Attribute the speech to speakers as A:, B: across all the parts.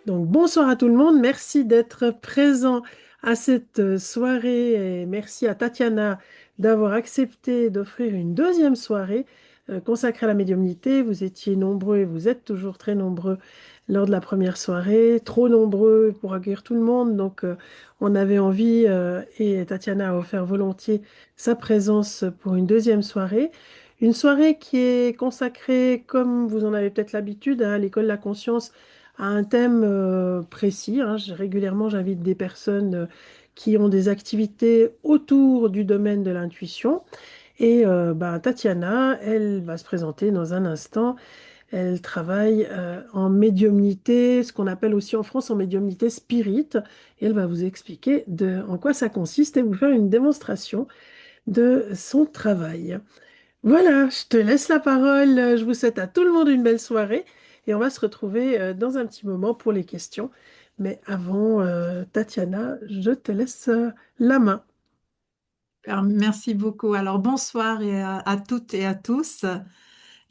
A: Donc, bonsoir à tout le monde. Merci d'être présent à cette soirée et merci à Tatiana d'avoir accepté d'offrir une deuxième soirée consacrée à la médiumnité. Vous étiez nombreux et vous êtes toujours très nombreux lors de la première soirée, trop nombreux pour accueillir tout le monde. Donc, on avait envie et Tatiana a offert volontiers sa présence pour une deuxième soirée. Une soirée qui est consacrée, comme vous en avez peut-être l'habitude, à l'école de la conscience à un thème précis, hein. Régulièrement, j'invite des personnes qui ont des activités autour du domaine de l'intuition. Et Tatiana, elle va se présenter dans un instant. Elle travaille en médiumnité, ce qu'on appelle aussi en France en médiumnité spirit. Et elle va vous expliquer en quoi ça consiste et vous faire une démonstration de son travail. Voilà, je te laisse la parole. Je vous souhaite à tout le monde une belle soirée et on va se retrouver dans un petit moment pour les questions. Mais avant, Tatiana, je te laisse la main.
B: Alors, merci beaucoup. Alors, bonsoir à toutes et à tous.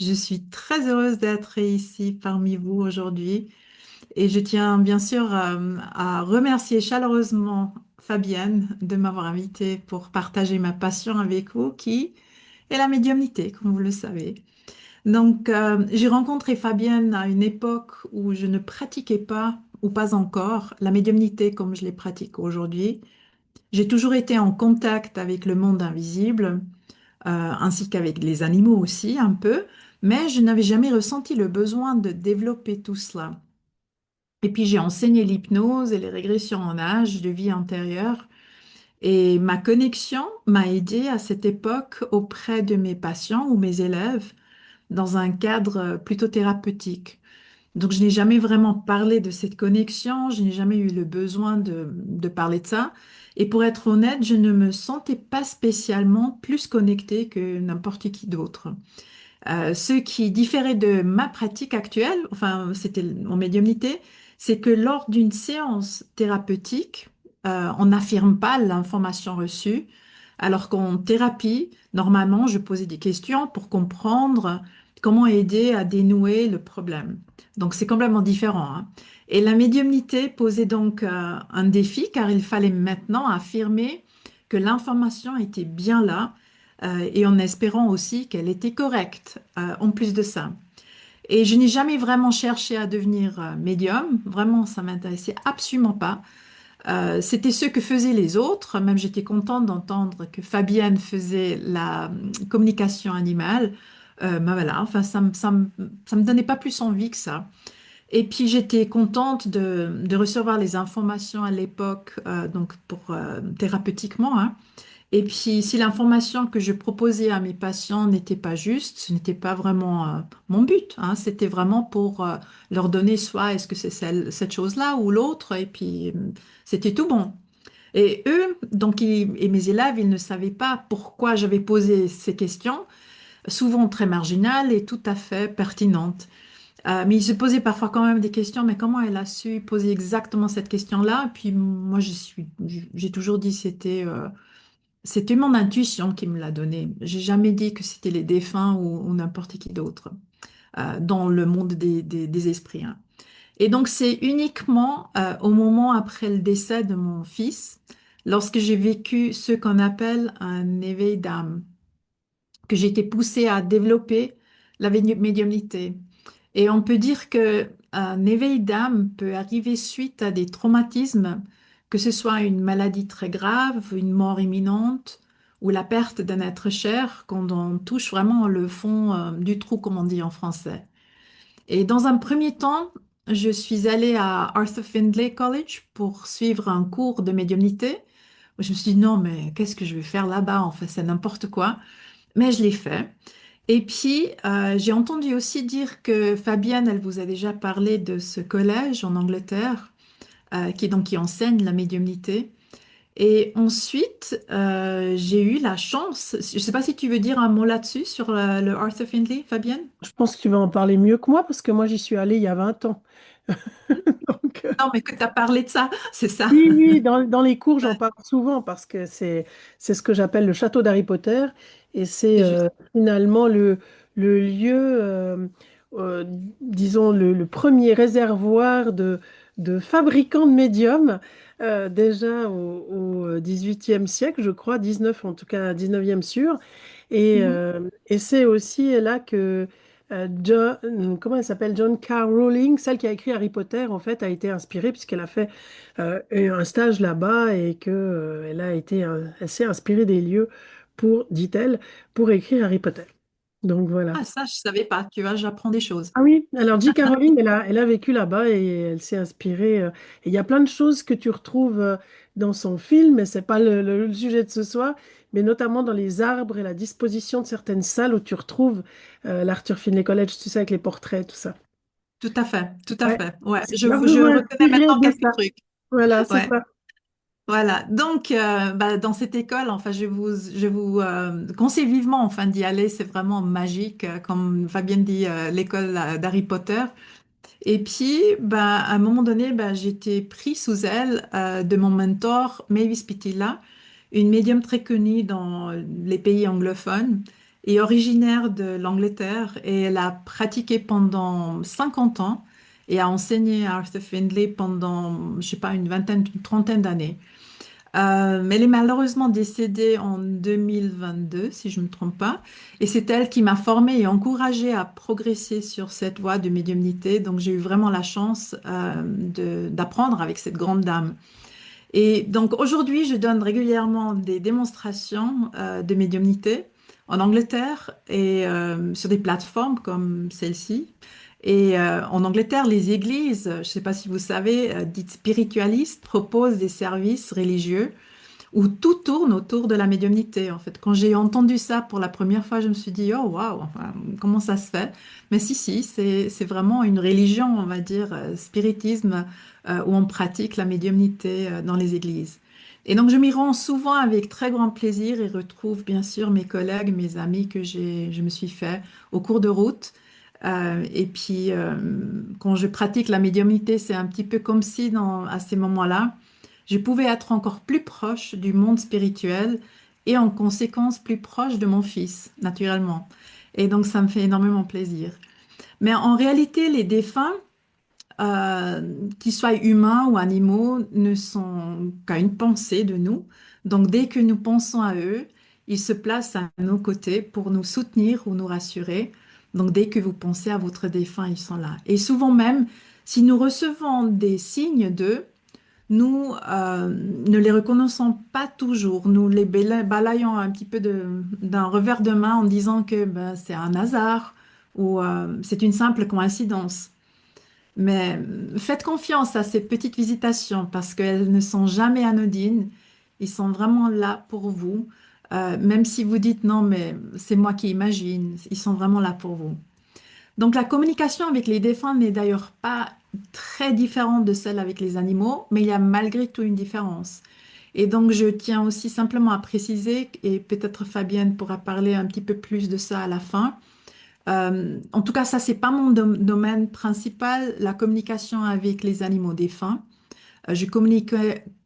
B: Je suis très heureuse d'être ici parmi vous aujourd'hui et je tiens bien sûr à remercier chaleureusement Fabienne de m'avoir invitée pour partager ma passion avec vous qui est la médiumnité, comme vous le savez. Donc, j'ai rencontré Fabienne à une époque où je ne pratiquais pas, ou pas encore, la médiumnité comme je les pratique aujourd'hui. J'ai toujours été en contact avec le monde invisible, ainsi qu'avec les animaux aussi un peu, mais je n'avais jamais ressenti le besoin de développer tout cela. Et puis j'ai enseigné l'hypnose et les régressions en âge de vie antérieure, et ma connexion m'a aidé à cette époque auprès de mes patients ou mes élèves dans un cadre plutôt thérapeutique. Donc, je n'ai jamais vraiment parlé de cette connexion, je n'ai jamais eu le besoin de parler de ça. Et pour être honnête, je ne me sentais pas spécialement plus connectée que n'importe qui d'autre. Ce qui différait de ma pratique actuelle, enfin, c'était mon médiumnité, c'est que lors d'une séance thérapeutique, on n'affirme pas l'information reçue, alors qu'en thérapie, normalement, je posais des questions pour comprendre comment aider à dénouer le problème. Donc, c'est complètement différent, hein. Et la médiumnité posait donc un défi, car il fallait maintenant affirmer que l'information était bien là et en espérant aussi qu'elle était correcte, en plus de ça. Et je n'ai jamais vraiment cherché à devenir médium, vraiment, ça m'intéressait absolument pas. C'était ce que faisaient les autres, même j'étais contente d'entendre que Fabienne faisait la communication animale. Ben voilà, enfin, ça me donnait pas plus envie que ça. Et puis j'étais contente de recevoir les informations à l'époque, donc pour thérapeutiquement, hein. Et puis, si l'information que je proposais à mes patients n'était pas juste, ce n'était pas vraiment mon but, hein. C'était vraiment pour leur donner soit est-ce que c'est cette chose-là ou l'autre, et puis c'était tout bon. Et eux, donc, et mes élèves, ils ne savaient pas pourquoi j'avais posé ces questions, souvent très marginales et tout à fait pertinentes. Mais ils se posaient parfois quand même des questions, mais comment elle a su poser exactement cette question-là? Et puis moi, j'ai toujours dit c'était mon intuition qui me l'a donné. J'ai jamais dit que c'était les défunts ou n'importe qui d'autre dans le monde des esprits, hein. Et donc, c'est uniquement au moment après le décès de mon fils, lorsque j'ai vécu ce qu'on appelle un éveil d'âme, que j'ai été poussée à développer la médiumnité. Et on peut dire que un éveil d'âme peut arriver suite à des traumatismes, que ce soit une maladie très grave, une mort imminente ou la perte d'un être cher, quand on touche vraiment le fond du trou, comme on dit en français. Et dans un premier temps, je suis allée à Arthur Findlay College pour suivre un cours de médiumnité. Je me suis dit non, mais qu'est-ce que je vais faire là-bas? En fait, c'est n'importe quoi. Mais je l'ai fait. Et puis, j'ai entendu aussi dire que Fabienne, elle vous a déjà parlé de ce collège en Angleterre, qui enseigne la médiumnité. Et ensuite, j'ai eu la chance, je ne sais pas si tu veux dire un mot là-dessus, sur le Arthur Findlay, Fabienne?
A: Je pense que tu vas en parler mieux que moi parce que moi, j'y suis allée il y a 20 ans. Donc,
B: Non, mais que tu as parlé de ça, c'est ça.
A: oui, oui, dans les cours, j'en parle souvent parce que c'est ce que j'appelle le château d'Harry Potter et c'est
B: C'est juste.
A: finalement le lieu, euh, disons, le premier réservoir de fabricants de médiums, déjà au 18e siècle, je crois, 19 en tout cas, 19e sûr.
B: Mhm.
A: Et c'est aussi là que comment elle s'appelle? John K. Rowling, celle qui a écrit Harry Potter, en fait, a été inspirée puisqu'elle a fait un stage là-bas et que, elle s'est inspirée des lieux pour, dit-elle, pour écrire Harry Potter. Donc voilà.
B: Ah, ça, je savais pas. Tu vois, j'apprends des choses.
A: Ah oui, alors J. Caroline, elle a vécu là-bas et elle s'est inspirée. Et il y a plein de choses que tu retrouves dans son film, mais c'est pas le sujet de ce soir, mais notamment dans les arbres et la disposition de certaines salles où tu retrouves l'Arthur Findlay College, tu sais, avec les portraits, tout ça.
B: Tout à fait, tout à
A: Ouais,
B: fait. Ouais,
A: c'est
B: je
A: largement
B: reconnais
A: inspiré
B: maintenant
A: de
B: quelques
A: ça.
B: trucs.
A: Voilà, c'est
B: Ouais.
A: ça.
B: Voilà, donc bah, dans cette école, enfin, je vous conseille vivement enfin, d'y aller, c'est vraiment magique, comme Fabienne dit, l'école d'Harry Potter. Et puis, bah, à un moment donné, bah, j'étais pris sous aile de mon mentor, Mavis Pitilla, une médium très connue dans les pays anglophones et originaire de l'Angleterre. Et elle a pratiqué pendant 50 ans et a enseigné à Arthur Findlay pendant, je sais pas, une vingtaine, une trentaine d'années. Mais elle est malheureusement décédée en 2022, si je ne me trompe pas. Et c'est elle qui m'a formée et encouragée à progresser sur cette voie de médiumnité. Donc j'ai eu vraiment la chance d'apprendre avec cette grande dame. Et donc aujourd'hui, je donne régulièrement des démonstrations de médiumnité en Angleterre et sur des plateformes comme celle-ci. Et en Angleterre, les églises, je ne sais pas si vous savez, dites spiritualistes, proposent des services religieux où tout tourne autour de la médiumnité, en fait. Quand j'ai entendu ça pour la première fois, je me suis dit, oh waouh, enfin, comment ça se fait? Mais si, c'est vraiment une religion, on va dire, spiritisme, où on pratique la médiumnité dans les églises. Et donc, je m'y rends souvent avec très grand plaisir et retrouve bien sûr mes collègues, mes amis que je me suis fait au cours de route. Et puis, quand je pratique la médiumnité, c'est un petit peu comme si à ces moments-là, je pouvais être encore plus proche du monde spirituel et en conséquence plus proche de mon fils, naturellement. Et donc, ça me fait énormément plaisir. Mais en réalité, les défunts, qu'ils soient humains ou animaux, ne sont qu'à une pensée de nous. Donc, dès que nous pensons à eux, ils se placent à nos côtés pour nous soutenir ou nous rassurer. Donc, dès que vous pensez à votre défunt, ils sont là. Et souvent même, si nous recevons des signes d'eux, nous ne les reconnaissons pas toujours. Nous les balayons un petit peu d'un revers de main en disant que ben, c'est un hasard ou c'est une simple coïncidence. Mais faites confiance à ces petites visitations parce qu'elles ne sont jamais anodines. Ils sont vraiment là pour vous. Même si vous dites non, mais c'est moi qui imagine, ils sont vraiment là pour vous. Donc la communication avec les défunts n'est d'ailleurs pas très différente de celle avec les animaux, mais il y a malgré tout une différence. Et donc je tiens aussi simplement à préciser, et peut-être Fabienne pourra parler un petit peu plus de ça à la fin. En tout cas, ça, c'est pas mon domaine principal, la communication avec les animaux défunts. Je communique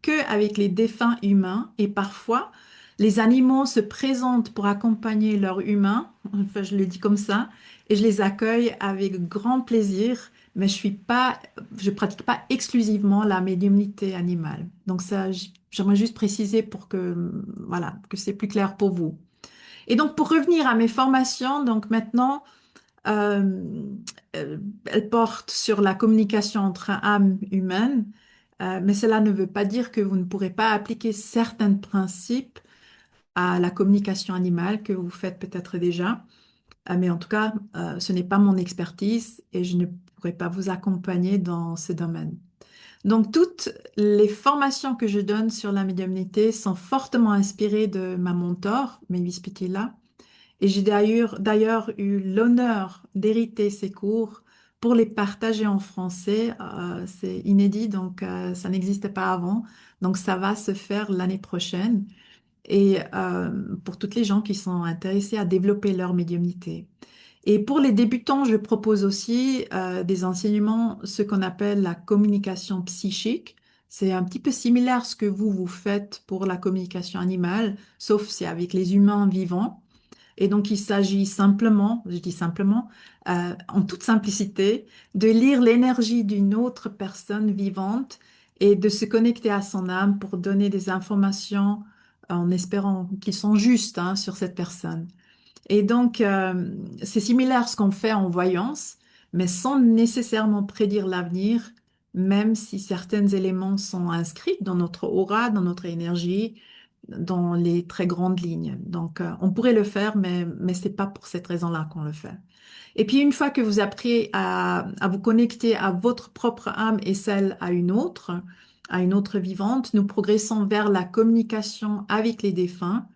B: que avec les défunts humains et parfois les animaux se présentent pour accompagner leurs humains, enfin je le dis comme ça, et je les accueille avec grand plaisir, mais je pratique pas exclusivement la médiumnité animale. Donc ça, j'aimerais juste préciser pour que voilà que c'est plus clair pour vous. Et donc pour revenir à mes formations, donc maintenant euh, elle porte sur la communication entre âme humaine, mais cela ne veut pas dire que vous ne pourrez pas appliquer certains principes à la communication animale que vous faites peut-être déjà. Mais en tout cas, ce n'est pas mon expertise et je ne pourrai pas vous accompagner dans ce domaine. Donc, toutes les formations que je donne sur la médiumnité sont fortement inspirées de ma mentor, Mavis Pitilla, et j'ai d'ailleurs eu l'honneur d'hériter ces cours pour les partager en français. C'est inédit, donc ça n'existait pas avant. Donc ça va se faire l'année prochaine. Et pour toutes les gens qui sont intéressés à développer leur médiumnité. Et pour les débutants, je propose aussi des enseignements, ce qu'on appelle la communication psychique. C'est un petit peu similaire à ce que vous faites pour la communication animale, sauf c'est avec les humains vivants. Et donc, il s'agit simplement, je dis simplement, en toute simplicité, de lire l'énergie d'une autre personne vivante et de se connecter à son âme pour donner des informations en espérant qu'ils sont justes, hein, sur cette personne. Et donc, c'est similaire à ce qu'on fait en voyance, mais sans nécessairement prédire l'avenir, même si certains éléments sont inscrits dans notre aura, dans notre énergie, dans les très grandes lignes. Donc, on pourrait le faire, mais c'est pas pour cette raison-là qu'on le fait. Et puis, une fois que vous apprenez à vous connecter à votre propre âme et celle à une autre vivante, nous progressons vers la communication avec les défunts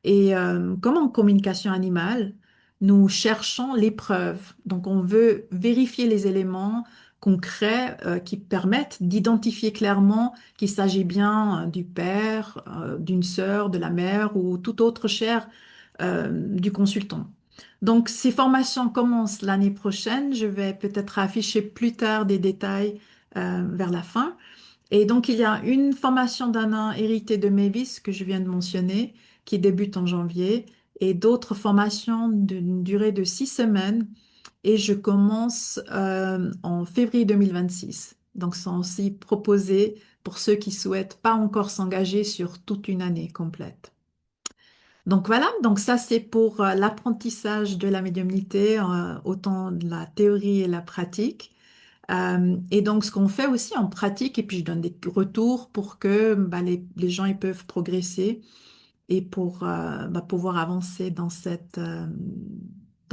B: et comme en communication animale, nous cherchons les preuves. Donc, on veut vérifier les éléments concrets qui permettent d'identifier clairement qu'il s'agit bien du père, d'une sœur, de la mère ou toute autre chair du consultant. Donc, ces formations commencent l'année prochaine. Je vais peut-être afficher plus tard des détails vers la fin. Et donc, il y a une formation d'un an hérité de Mavis que je viens de mentionner, qui débute en janvier, et d'autres formations d'une durée de 6 semaines. Et je commence en février 2026. Donc, sont aussi proposés pour ceux qui souhaitent pas encore s'engager sur toute une année complète. Donc voilà, donc ça c'est pour l'apprentissage de la médiumnité, autant de la théorie et la pratique. Et donc, ce qu'on fait aussi en pratique, et puis je donne des retours pour que bah, les gens ils peuvent progresser et pour bah, pouvoir avancer dans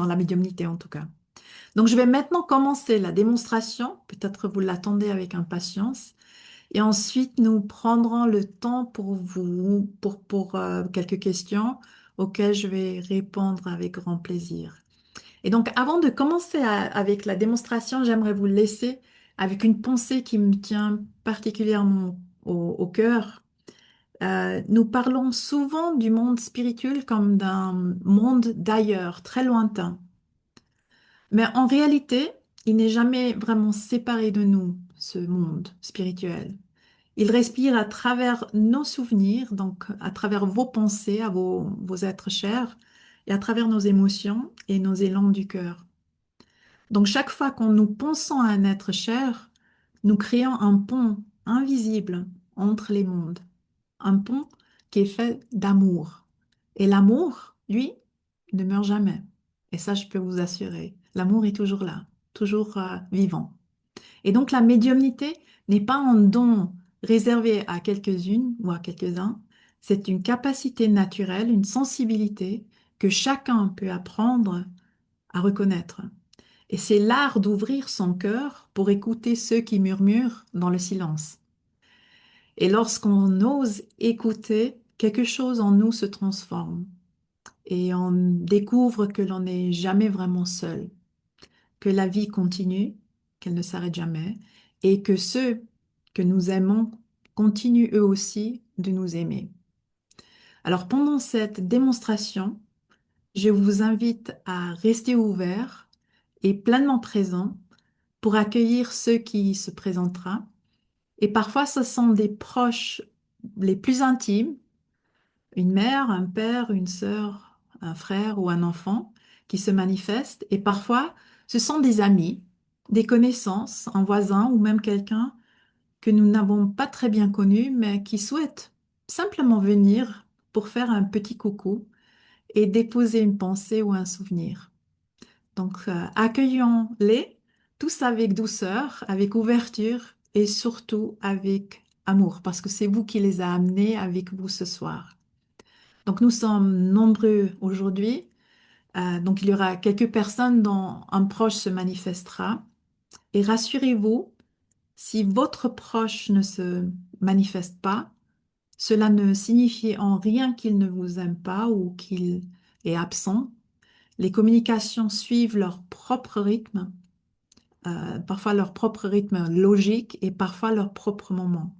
B: la médiumnité en tout cas. Donc, je vais maintenant commencer la démonstration. Peut-être vous l'attendez avec impatience. Et ensuite, nous prendrons le temps pour vous, pour quelques questions auxquelles je vais répondre avec grand plaisir. Et donc, avant de commencer avec la démonstration, j'aimerais vous laisser avec une pensée qui me tient particulièrement au cœur. Nous parlons souvent du monde spirituel comme d'un monde d'ailleurs, très lointain. Mais en réalité, il n'est jamais vraiment séparé de nous, ce monde spirituel. Il respire à travers nos souvenirs, donc à travers vos pensées, vos êtres chers, et à travers nos émotions et nos élans du cœur. Donc chaque fois qu'on nous pensons à un être cher, nous créons un pont invisible entre les mondes, un pont qui est fait d'amour. Et l'amour, lui, ne meurt jamais. Et ça, je peux vous assurer, l'amour est toujours là, toujours vivant. Et donc la médiumnité n'est pas un don réservé à quelques-unes ou à quelques-uns, c'est une capacité naturelle, une sensibilité que chacun peut apprendre à reconnaître. Et c'est l'art d'ouvrir son cœur pour écouter ceux qui murmurent dans le silence. Et lorsqu'on ose écouter, quelque chose en nous se transforme et on découvre que l'on n'est jamais vraiment seul, que la vie continue, qu'elle ne s'arrête jamais et que ceux que nous aimons continuent eux aussi de nous aimer. Alors pendant cette démonstration, je vous invite à rester ouvert et pleinement présent pour accueillir ceux qui se présentera. Et parfois, ce sont des proches les plus intimes, une mère, un père, une sœur, un frère ou un enfant qui se manifestent. Et parfois, ce sont des amis, des connaissances, un voisin ou même quelqu'un que nous n'avons pas très bien connu, mais qui souhaite simplement venir pour faire un petit coucou et déposer une pensée ou un souvenir. Donc, accueillons-les tous avec douceur, avec ouverture et surtout avec amour, parce que c'est vous qui les a amenés avec vous ce soir. Donc, nous sommes nombreux aujourd'hui. Donc, il y aura quelques personnes dont un proche se manifestera. Et rassurez-vous, si votre proche ne se manifeste pas, cela ne signifie en rien qu'il ne vous aime pas ou qu'il est absent. Les communications suivent leur propre rythme, parfois leur propre rythme logique et parfois leur propre moment.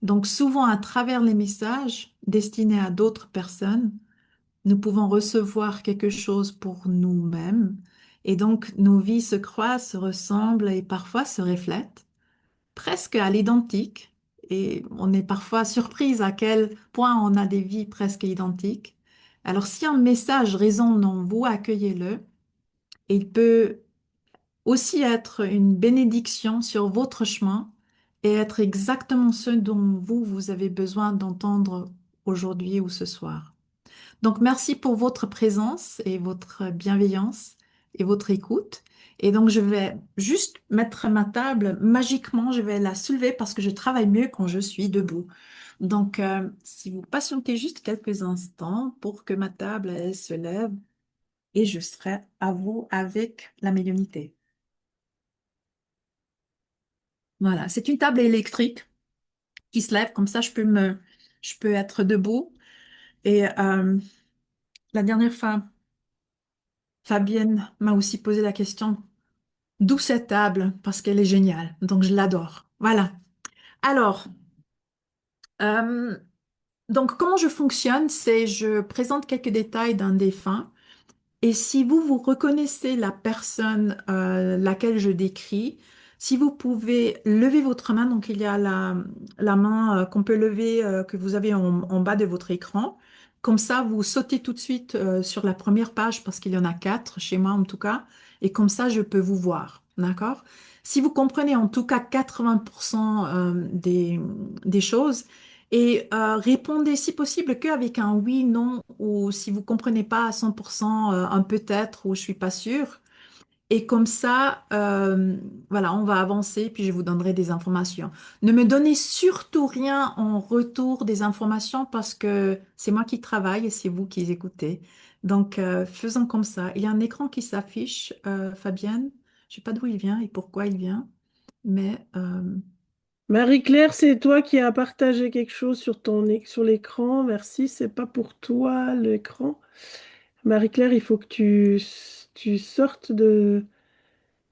B: Donc souvent à travers les messages destinés à d'autres personnes, nous pouvons recevoir quelque chose pour nous-mêmes et donc nos vies se croisent, se ressemblent et parfois se reflètent presque à l'identique et on est parfois surprise à quel point on a des vies presque identiques. Alors, si un message résonne en vous, accueillez-le. Et il peut aussi être une bénédiction sur votre chemin et être exactement ce dont vous avez besoin d'entendre aujourd'hui ou ce soir. Donc, merci pour votre présence et votre bienveillance et votre écoute. Et donc, je vais juste mettre ma table magiquement, je vais la soulever parce que je travaille mieux quand je suis debout. Donc, si vous patientez juste quelques instants pour que ma table elle, se lève et je serai à vous avec la médiumnité. Voilà, c'est une table électrique qui se lève, comme ça je peux être debout. Et la dernière fois, Fabienne m'a aussi posé la question, d'où cette table? Parce qu'elle est géniale, donc je l'adore. Voilà. Alors, euh, donc comment je fonctionne, c'est je présente quelques détails d'un défunt. Et si vous reconnaissez la personne laquelle je décris, si vous pouvez lever votre main, donc il y a la main qu'on peut lever, que vous avez en bas de votre écran. Comme ça, vous sautez tout de suite sur la première page parce qu'il y en a quatre, chez moi en tout cas. Et comme ça, je peux vous voir. D'accord? Si vous comprenez en tout cas 80% des choses, et répondez si possible qu'avec un oui, non, ou si vous comprenez pas à 100%, un peut-être, ou je suis pas sûre. Et comme ça, voilà, on va avancer, puis je vous donnerai des informations. Ne me donnez surtout rien en retour des informations parce que c'est moi qui travaille et c'est vous qui écoutez. Donc, faisons comme ça. Il y a un écran qui s'affiche, Fabienne. Je sais pas d'où il vient et pourquoi il vient, mais
A: Marie-Claire, c'est toi qui as partagé quelque chose sur sur l'écran. Merci, c'est pas pour toi l'écran. Marie-Claire, il faut que tu sortes de...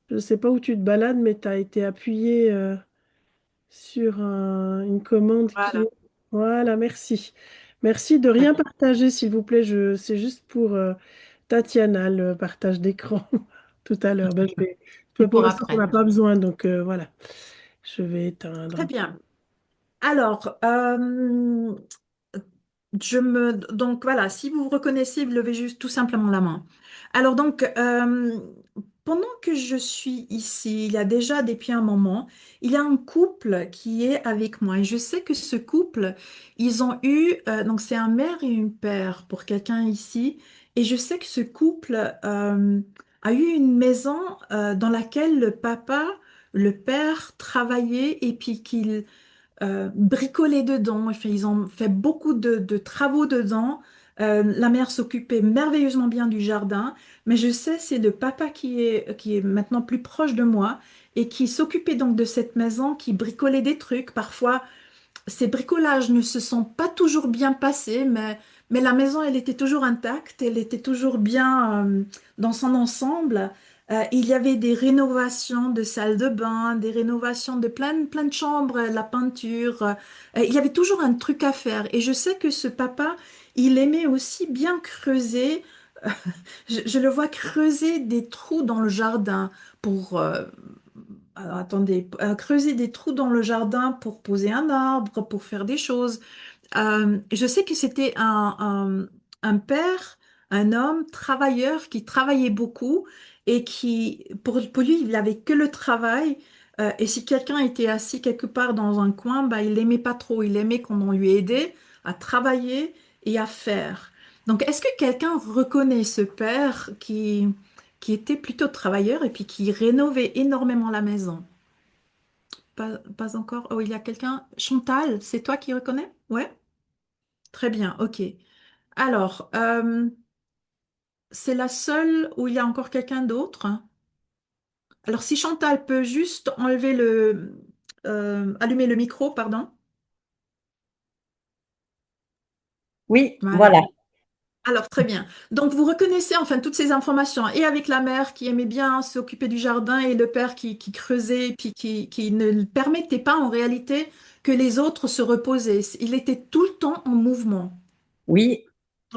A: Je sais pas où tu te balades, mais tu as été appuyée sur une commande qui
B: voilà.
A: est... Voilà, merci. Merci de rien partager, s'il vous plaît. C'est juste pour Tatiana, le partage d'écran tout à l'heure. Ben,
B: C'est
A: pour
B: pour
A: l'instant, on
B: après.
A: n'a pas besoin, donc voilà. Je vais
B: Très
A: éteindre.
B: bien. Alors, donc voilà, si vous vous reconnaissez, vous levez juste tout simplement la main. Alors donc, pendant que je suis ici, il y a déjà depuis un moment, il y a un couple qui est avec moi et je sais que ce couple, ils ont eu, donc c'est un mère et une père pour quelqu'un ici et je sais que ce couple a eu une maison dans laquelle le papa, le père travaillait et puis qu'il bricolé dedans. Enfin, ils ont fait beaucoup de travaux dedans. La mère s'occupait merveilleusement bien du jardin, mais je sais, c'est le papa qui est maintenant plus proche de moi et qui s'occupait donc de cette maison, qui bricolait des trucs. Parfois, ces bricolages ne se sont pas toujours bien passés, mais la maison, elle était toujours intacte, elle était toujours bien dans son ensemble. Il y avait des rénovations de salles de bain, des rénovations de plein de chambres, la peinture. Il y avait toujours un truc à faire. Et je sais que ce papa, il aimait aussi bien creuser. Je le vois creuser des trous dans le jardin pour, alors, attendez, creuser des trous dans le jardin pour poser un arbre, pour faire des choses. Je sais que c'était un père, un homme travailleur qui travaillait beaucoup et qui, pour lui, il n'avait que le travail. Et si quelqu'un était assis quelque part dans un coin, bah, il l'aimait pas trop. Il aimait qu'on lui aidait à travailler et à faire. Donc, est-ce que quelqu'un reconnaît ce père qui était plutôt travailleur et puis qui rénovait énormément la maison? Pas encore. Oh, il y a quelqu'un. Chantal, c'est toi qui reconnais? Ouais. Très bien, ok. Alors, c'est la seule où il y a encore quelqu'un d'autre. Alors, si Chantal peut juste enlever allumer le micro, pardon.
C: Oui,
B: Voilà.
C: voilà.
B: Alors, très bien. Donc, vous reconnaissez enfin toutes ces informations, et avec la mère qui aimait bien s'occuper du jardin et le père qui creusait, puis qui ne permettait pas en réalité que les autres se reposaient. Il était tout le temps en mouvement.
C: Oui,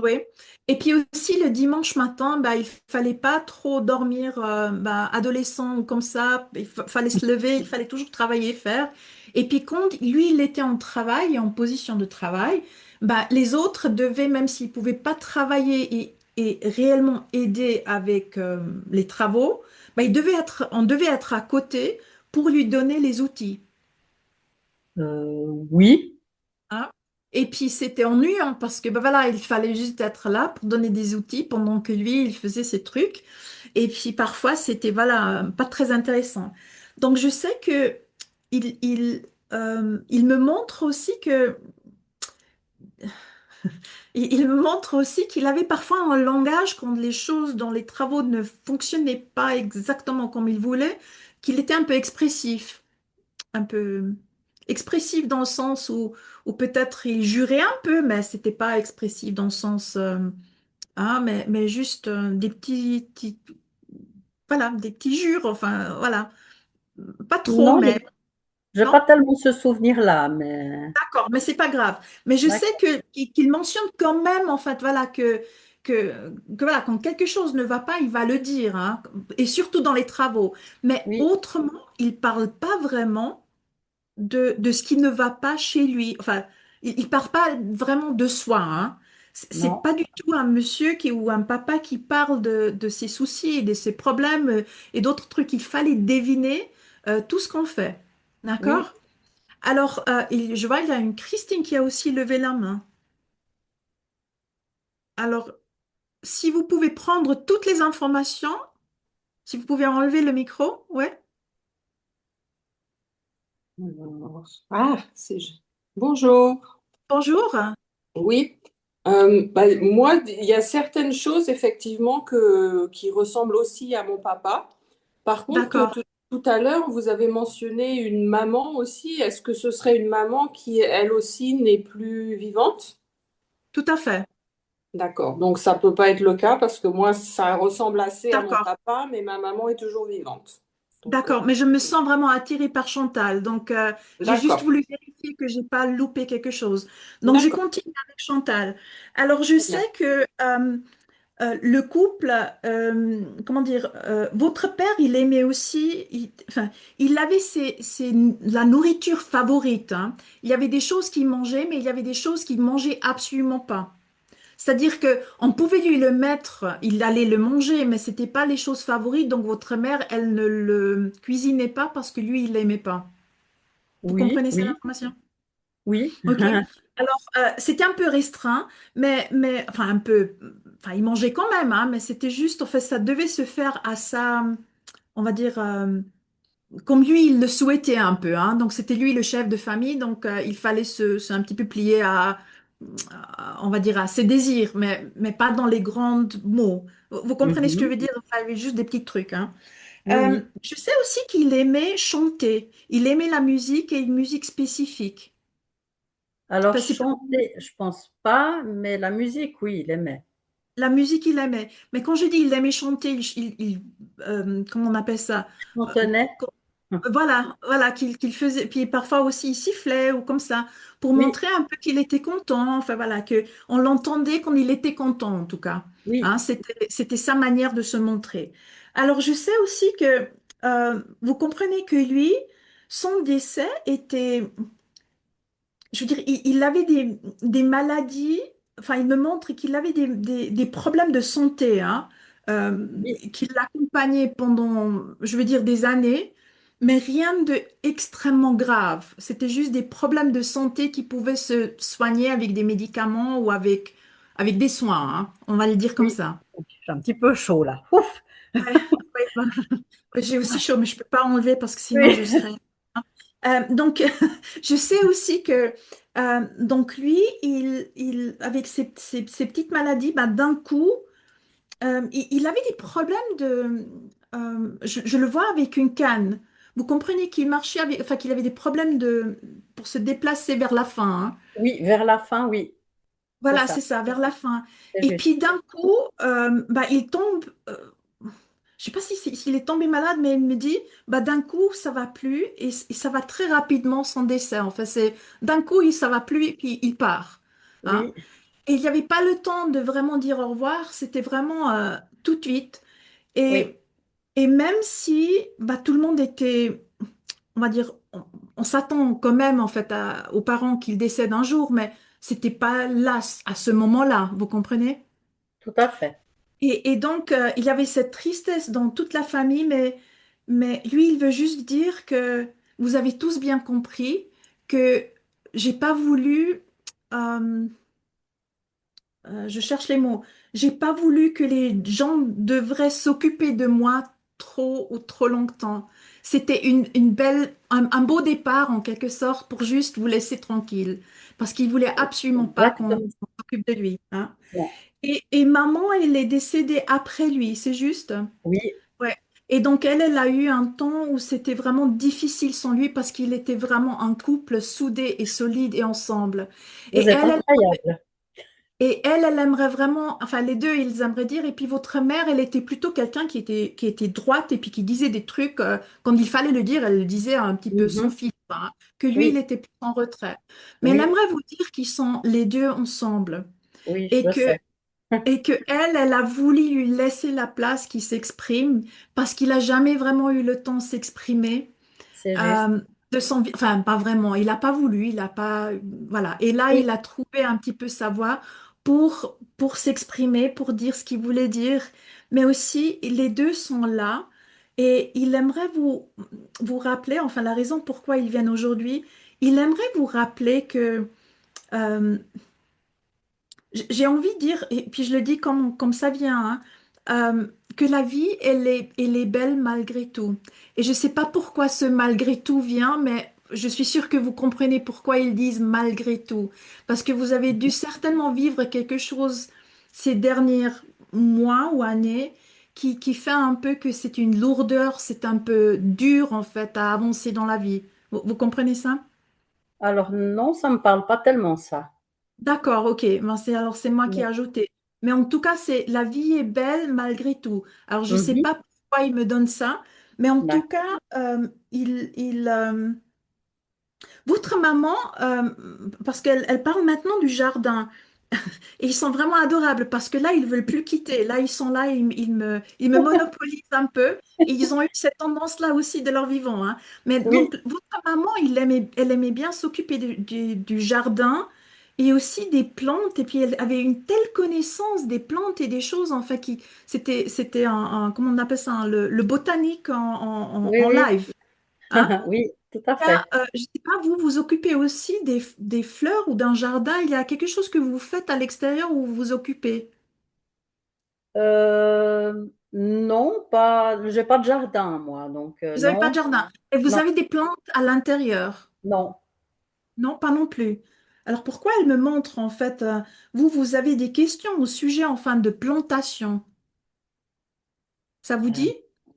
B: Oui. Et puis aussi le dimanche matin, bah, il fallait pas trop dormir, bah, adolescent ou comme ça. Fallait se lever, il fallait toujours travailler, faire. Et puis quand lui, il était en travail, en position de travail, bah, les autres devaient, même s'ils ne pouvaient pas travailler et réellement aider avec les travaux, bah, on devait être à côté pour lui donner les outils.
C: Oui.
B: Hein. Et puis c'était ennuyant parce que bah, voilà, il fallait juste être là pour donner des outils pendant que lui, il faisait ses trucs. Et puis parfois, c'était voilà, pas très intéressant. Donc je sais que il me montre aussi que il me montre aussi qu'il avait parfois un langage quand les choses dans les travaux ne fonctionnaient pas exactement comme il voulait, qu'il était un peu expressif, un peu expressif dans le sens où peut-être il jurait un peu, mais c'était pas expressif dans le sens mais juste des voilà, des petits jures, enfin voilà, pas trop,
C: Non,
B: mais
C: j'ai
B: non.
C: pas tellement ce souvenir-là, mais
B: D'accord, mais c'est pas grave. Mais je sais
C: d'accord.
B: qu'il mentionne quand même, en fait, voilà, que voilà, quand quelque chose ne va pas, il va le dire, hein, et surtout dans les travaux. Mais
C: Oui,
B: autrement, il parle pas vraiment de ce qui ne va pas chez lui. Enfin, il parle pas vraiment de soi, hein. C'est
C: non,
B: pas du tout un monsieur ou un papa qui parle de ses soucis et de ses problèmes et d'autres trucs. Il fallait deviner tout ce qu'on fait.
C: oui.
B: D'accord? Alors, je vois, il y a une Christine qui a aussi levé la main. Alors, si vous pouvez prendre toutes les informations, si vous pouvez enlever le micro, ouais.
D: C'est... Bonjour.
B: Bonjour.
D: Oui. Moi, il y a certaines choses effectivement qui ressemblent aussi à mon papa. Par contre,
B: D'accord,
D: tout à l'heure, vous avez mentionné une maman aussi. Est-ce que ce serait une maman qui, elle aussi, n'est plus vivante?
B: tout à fait.
D: D'accord. Donc, ça peut pas être le cas parce que moi, ça ressemble assez à mon
B: D'accord,
D: papa, mais ma maman est toujours vivante. Donc,
B: d'accord. Mais je me sens vraiment attirée par Chantal. Donc, j'ai juste
D: d'accord.
B: voulu vérifier que j'ai pas loupé quelque chose. Donc, je
D: D'accord.
B: continue avec Chantal. Alors, je
D: Très bien.
B: sais que le couple, comment dire, votre père, il aimait aussi, enfin, il avait la nourriture favorite, hein. Il y avait des choses qu'il mangeait, mais il y avait des choses qu'il mangeait absolument pas. C'est-à-dire que on pouvait lui le mettre, il allait le manger, mais c'était pas les choses favorites. Donc votre mère, elle ne le cuisinait pas parce que lui, il l'aimait pas. Vous
C: Oui,
B: comprenez cette
C: oui,
B: information?
C: oui.
B: Ok. Alors, c'était un peu restreint, enfin, un peu, enfin, il mangeait quand même, hein, mais c'était juste, en fait, ça devait se faire à sa, on va dire, comme lui, il le souhaitait un peu, hein. Donc, c'était lui le chef de famille, donc il fallait un petit peu plier on va dire, à ses désirs, mais pas dans les grands mots. Vous comprenez ce que je
C: Mhm.
B: veux dire? Enfin, juste des petits trucs, hein.
C: Oui, oui.
B: Je sais aussi qu'il aimait chanter. Il aimait la musique et une musique spécifique.
C: Alors
B: Enfin, c'est
C: chanter, je pense pas, mais la musique, oui, il aimait.
B: la musique, il aimait. Mais quand je dis il aimait chanter, comment on appelle ça? Euh,
C: Chantonnait.
B: voilà, qu'il faisait. Puis parfois aussi, il sifflait ou comme ça, pour
C: Oui,
B: montrer un peu qu'il était content. Enfin voilà, que on l'entendait quand il était content, en tout cas.
C: oui,
B: Hein, c'était sa manière de se montrer. Alors, je sais aussi que vous comprenez que lui, son décès était je veux dire, il avait des maladies, enfin, il me montre qu'il avait des problèmes de santé, hein,
C: oui,
B: qui l'accompagnaient pendant, je veux dire, des années, mais rien de extrêmement grave. C'était juste des problèmes de santé qui pouvaient se soigner avec des médicaments ou avec des soins, hein, on va le dire comme
C: oui.
B: ça.
C: J'ai un petit peu chaud là. Ouf.
B: Ouais, ouais, bah, j'ai aussi chaud, mais je peux pas enlever parce que sinon je
C: Oui,
B: serais. Donc, je sais aussi que donc lui, avec ses petites maladies, bah, d'un coup, il avait des problèmes je le vois avec une canne. Vous comprenez qu'il marchait avec, enfin qu'il avait des problèmes pour se déplacer vers la fin, hein.
C: oui, vers la fin, oui, c'est
B: Voilà,
C: ça,
B: c'est ça, vers la fin.
C: c'est
B: Et
C: juste.
B: puis d'un coup, bah, il tombe. Je sais pas s'il est tombé malade, mais il me dit, bah d'un coup, ça va plus et ça va très rapidement son décès. En fait, c'est d'un coup, ça va plus et puis il part. Hein.
C: Oui,
B: Et il n'y avait pas le temps de vraiment dire au revoir. C'était vraiment tout de suite.
C: oui,
B: Et, et même si bah, tout le monde était, on va dire, on s'attend quand même en fait aux parents qu'ils décèdent un jour, mais c'était pas là à ce moment-là, vous comprenez?
C: Tout à fait.
B: Et donc, il y avait cette tristesse dans toute la famille, mais lui, il veut juste dire que vous avez tous bien compris que j'ai pas voulu, euh, je cherche les mots, j'ai pas voulu que les gens devraient s'occuper de moi trop ou trop longtemps. C'était une belle, un beau départ en quelque sorte pour juste vous laisser tranquille, parce qu'il voulait absolument pas qu'on
C: Exactement.
B: s'occupe de lui, hein.
C: Bon,
B: Et maman, elle est décédée après lui, c'est juste?
C: oui,
B: Ouais. Et donc, elle a eu un temps où c'était vraiment difficile sans lui parce qu'il était vraiment un couple soudé et solide et ensemble.
C: vous
B: Et
C: êtes
B: elle,
C: incroyable.
B: elle aimerait vraiment, enfin, les deux, ils aimeraient dire. Et puis, votre mère, elle était plutôt quelqu'un qui était droite et puis qui disait des trucs, quand il fallait le dire, elle le disait un petit peu sans
C: Mhm.
B: filtre, hein, que lui, il
C: Oui,
B: était plus en retrait. Mais elle
C: oui,
B: aimerait vous dire qu'ils sont les deux ensemble.
C: oui,
B: Et
C: je
B: que
C: sais.
B: Et que elle a voulu lui laisser la place qu'il s'exprime parce qu'il a jamais vraiment eu le temps de s'exprimer
C: C'est juste.
B: euh, enfin pas vraiment. Il n'a pas voulu, il a pas, voilà. Et là,
C: Oui,
B: il a trouvé un petit peu sa voix pour s'exprimer, pour dire ce qu'il voulait dire. Mais aussi, les deux sont là et il aimerait vous rappeler, enfin la raison pourquoi ils viennent aujourd'hui, il aimerait vous rappeler que euh, j'ai envie de dire, et puis je le dis comme ça vient, hein, que la vie, elle est belle malgré tout. Et je ne sais pas pourquoi ce malgré tout vient, mais je suis sûre que vous comprenez pourquoi ils disent malgré tout. Parce que vous avez dû certainement vivre quelque chose ces derniers mois ou années qui fait un peu que c'est une lourdeur, c'est un peu dur en fait à avancer dans la vie. Vous comprenez ça?
C: alors non, ça me parle pas tellement ça.
B: D'accord, ok. Ben, alors c'est moi qui ai
C: Non.
B: ajouté. Mais en tout cas, c'est la vie est belle malgré tout. Alors je sais
C: Mhm.
B: pas pourquoi il me donne ça, mais en tout
C: D'accord.
B: cas, votre maman, parce elle parle maintenant du jardin. Et ils sont vraiment adorables parce que là, ils veulent plus quitter. Là, ils sont là, ils me monopolisent un peu. Et ils ont eu cette tendance-là aussi de leur vivant, hein. Mais
C: Oui,
B: donc, votre maman, elle aimait bien s'occuper du jardin et aussi des plantes. Et puis, elle avait une telle connaissance des plantes et des choses, enfin, c'était comment on appelle ça, hein, le botanique
C: oui,
B: en
C: oui.
B: live, hein.
C: Oui, tout à
B: Là,
C: fait.
B: je ne sais pas, vous vous occupez aussi des fleurs ou d'un jardin? Il y a quelque chose que vous faites à l'extérieur où vous vous occupez?
C: Non, pas, j'ai pas de jardin, moi, donc
B: Vous n'avez pas
C: non,
B: de jardin. Et vous
C: non,
B: avez des plantes à l'intérieur?
C: non.
B: Non, pas non plus. Alors pourquoi elle me montre en fait, vous avez des questions au sujet enfin de plantation. Ça vous
C: Euh,
B: dit?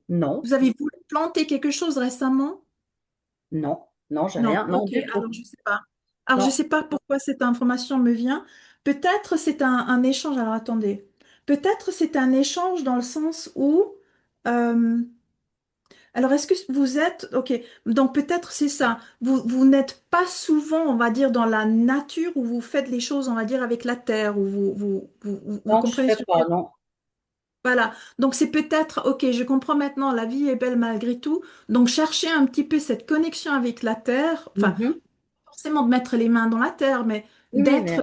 C: non,
B: Vous avez voulu planter quelque chose récemment?
C: non, non, j'ai
B: Non,
C: rien, non
B: ok,
C: du tout.
B: alors je sais pas. Alors je
C: Non.
B: sais pas pourquoi cette information me vient. Peut-être c'est un échange. Alors attendez. Peut-être c'est un échange dans le sens où. euh, alors est-ce que vous êtes. Ok, donc peut-être c'est ça. Vous n'êtes pas souvent, on va dire, dans la nature où vous faites les choses, on va dire, avec la terre, où vous
C: Non, je
B: comprenez
C: fais
B: ce que je veux
C: pas,
B: dire?
C: non.
B: Voilà, donc c'est peut-être, ok, je comprends maintenant, la vie est belle malgré tout. Donc chercher un petit peu cette connexion avec la terre, enfin,
C: Mhm.
B: forcément de mettre les mains dans la terre, mais
C: Oui, oui, mais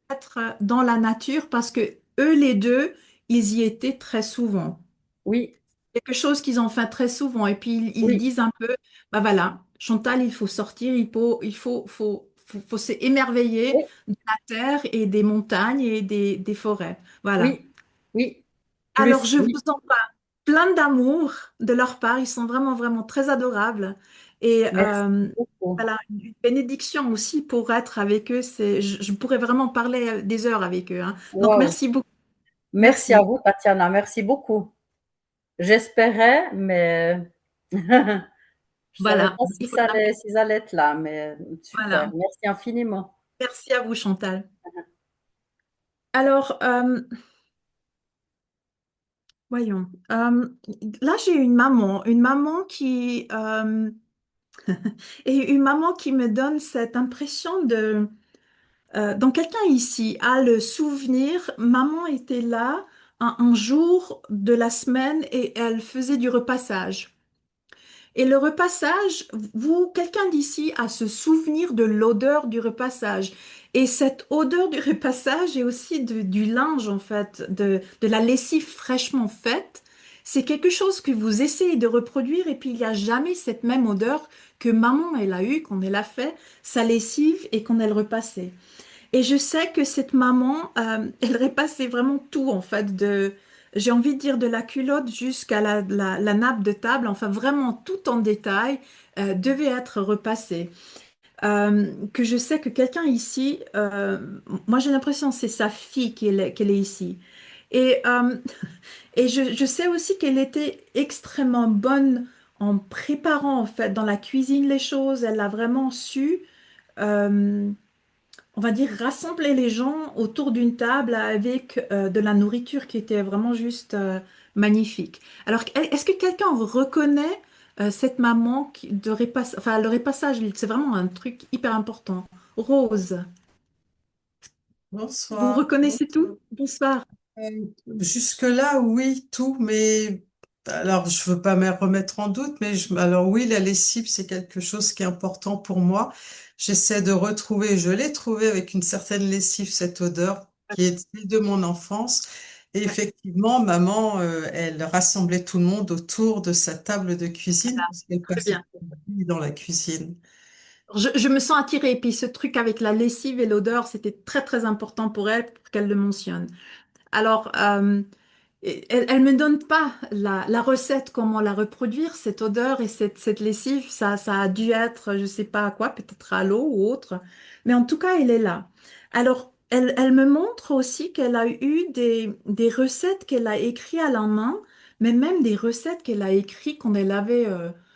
B: d'être dans la nature parce que eux, les deux, ils y étaient très souvent.
C: oui,
B: Quelque chose qu'ils ont fait très souvent. Et puis ils
C: oui,
B: disent un peu, bah voilà, Chantal, il faut sortir, faut s'émerveiller
C: oui,
B: de la terre et des montagnes et des forêts. Voilà.
C: oui, oui,
B: Alors
C: plus,
B: je vous
C: oui.
B: envoie plein d'amour de leur part. Ils sont vraiment, vraiment très adorables. Et
C: Merci beaucoup.
B: voilà, une bénédiction aussi pour être avec eux. Je pourrais vraiment parler des heures avec eux, hein. Donc,
C: Waouh.
B: merci beaucoup.
C: Merci à
B: Merci.
C: vous, Tatiana. Merci beaucoup. J'espérais, mais je savais
B: Voilà.
C: pas
B: Il faut la-
C: s'ils allaient être là, mais super.
B: Voilà.
C: Merci infiniment.
B: Merci à vous, Chantal. Alors, voyons. Là, j'ai une maman et une maman qui me donne cette impression de. Donc, quelqu'un ici a le souvenir, maman était là un jour de la semaine et elle faisait du repassage. Et le repassage, quelqu'un d'ici a ce souvenir de l'odeur du repassage. Et cette odeur du repassage et aussi du linge, en fait, de la lessive fraîchement faite, c'est quelque chose que vous essayez de reproduire et puis il n'y a jamais cette même odeur que maman, elle a eue quand elle a fait sa lessive et quand elle repassait. Et je sais que cette maman, elle repassait vraiment tout, en fait, j'ai envie de dire de la culotte jusqu'à la nappe de table, enfin vraiment tout en détail, devait être repassé. Que je sais que quelqu'un ici, moi j'ai l'impression que c'est sa fille qu'elle est ici. Et, et je sais aussi qu'elle était extrêmement bonne en préparant, en fait, dans la cuisine les choses. Elle a vraiment su. euh, on va dire, rassembler les gens autour d'une table avec de la nourriture qui était vraiment juste magnifique. Alors, est-ce que quelqu'un reconnaît cette maman enfin, le repassage, c'est vraiment un truc hyper important. Rose, vous
E: Bonsoir.
B: reconnaissez tout? Bonsoir.
E: Jusque-là, oui, tout, mais alors je veux pas me remettre en doute, mais alors oui, la lessive, c'est quelque chose qui est important pour moi. J'essaie de retrouver, je l'ai trouvé avec une certaine lessive, cette odeur qui est celle de mon enfance. Et effectivement, maman, elle rassemblait tout le monde autour de sa table de cuisine parce qu'elle
B: Très
E: passait
B: bien.
E: toute sa vie dans la cuisine.
B: Je me sens attirée. Et puis ce truc avec la lessive et l'odeur, c'était très très important pour elle, pour qu'elle le mentionne. Alors, elle me donne pas la recette, comment la reproduire, cette odeur et cette lessive. Ça a dû être, je sais pas à quoi, peut-être à l'eau ou autre. Mais en tout cas, elle est là. Alors, elle me montre aussi qu'elle a eu des recettes qu'elle a écrites à la main, mais même des recettes qu'elle a écrites quand elle avait,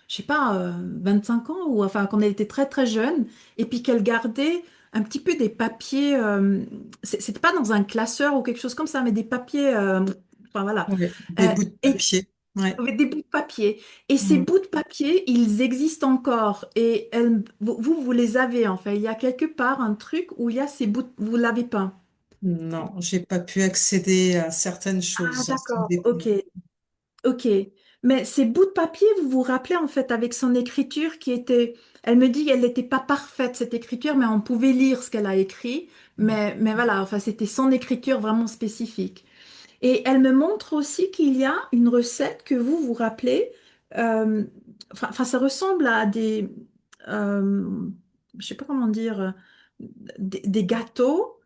B: je sais pas, 25 ans, ou enfin, quand elle était très très jeune, et puis qu'elle gardait un petit peu des papiers. C'était pas dans un classeur ou quelque chose comme ça, mais des papiers, enfin voilà,
E: Ouais, des bouts de
B: et
E: papier. Ouais.
B: avec des bouts de papier. Et ces
E: Mm.
B: bouts de papier, ils existent encore. Et vous les avez en fait. Il y a quelque part un truc où il y a ces bouts, vous l'avez pas.
E: Non, j'ai pas pu accéder à certaines
B: Ah,
E: choses. Ça me
B: d'accord,
E: déplaît.
B: ok, ok. Mais ces bouts de papier, vous vous rappelez en fait avec son écriture qui était, elle me dit qu'elle n'était pas parfaite cette écriture, mais on pouvait lire ce qu'elle a écrit. Mais voilà, enfin c'était son écriture vraiment spécifique. Et elle me montre aussi qu'il y a une recette que vous vous rappelez. euh, enfin, ça ressemble à euh, je sais pas comment dire, des gâteaux,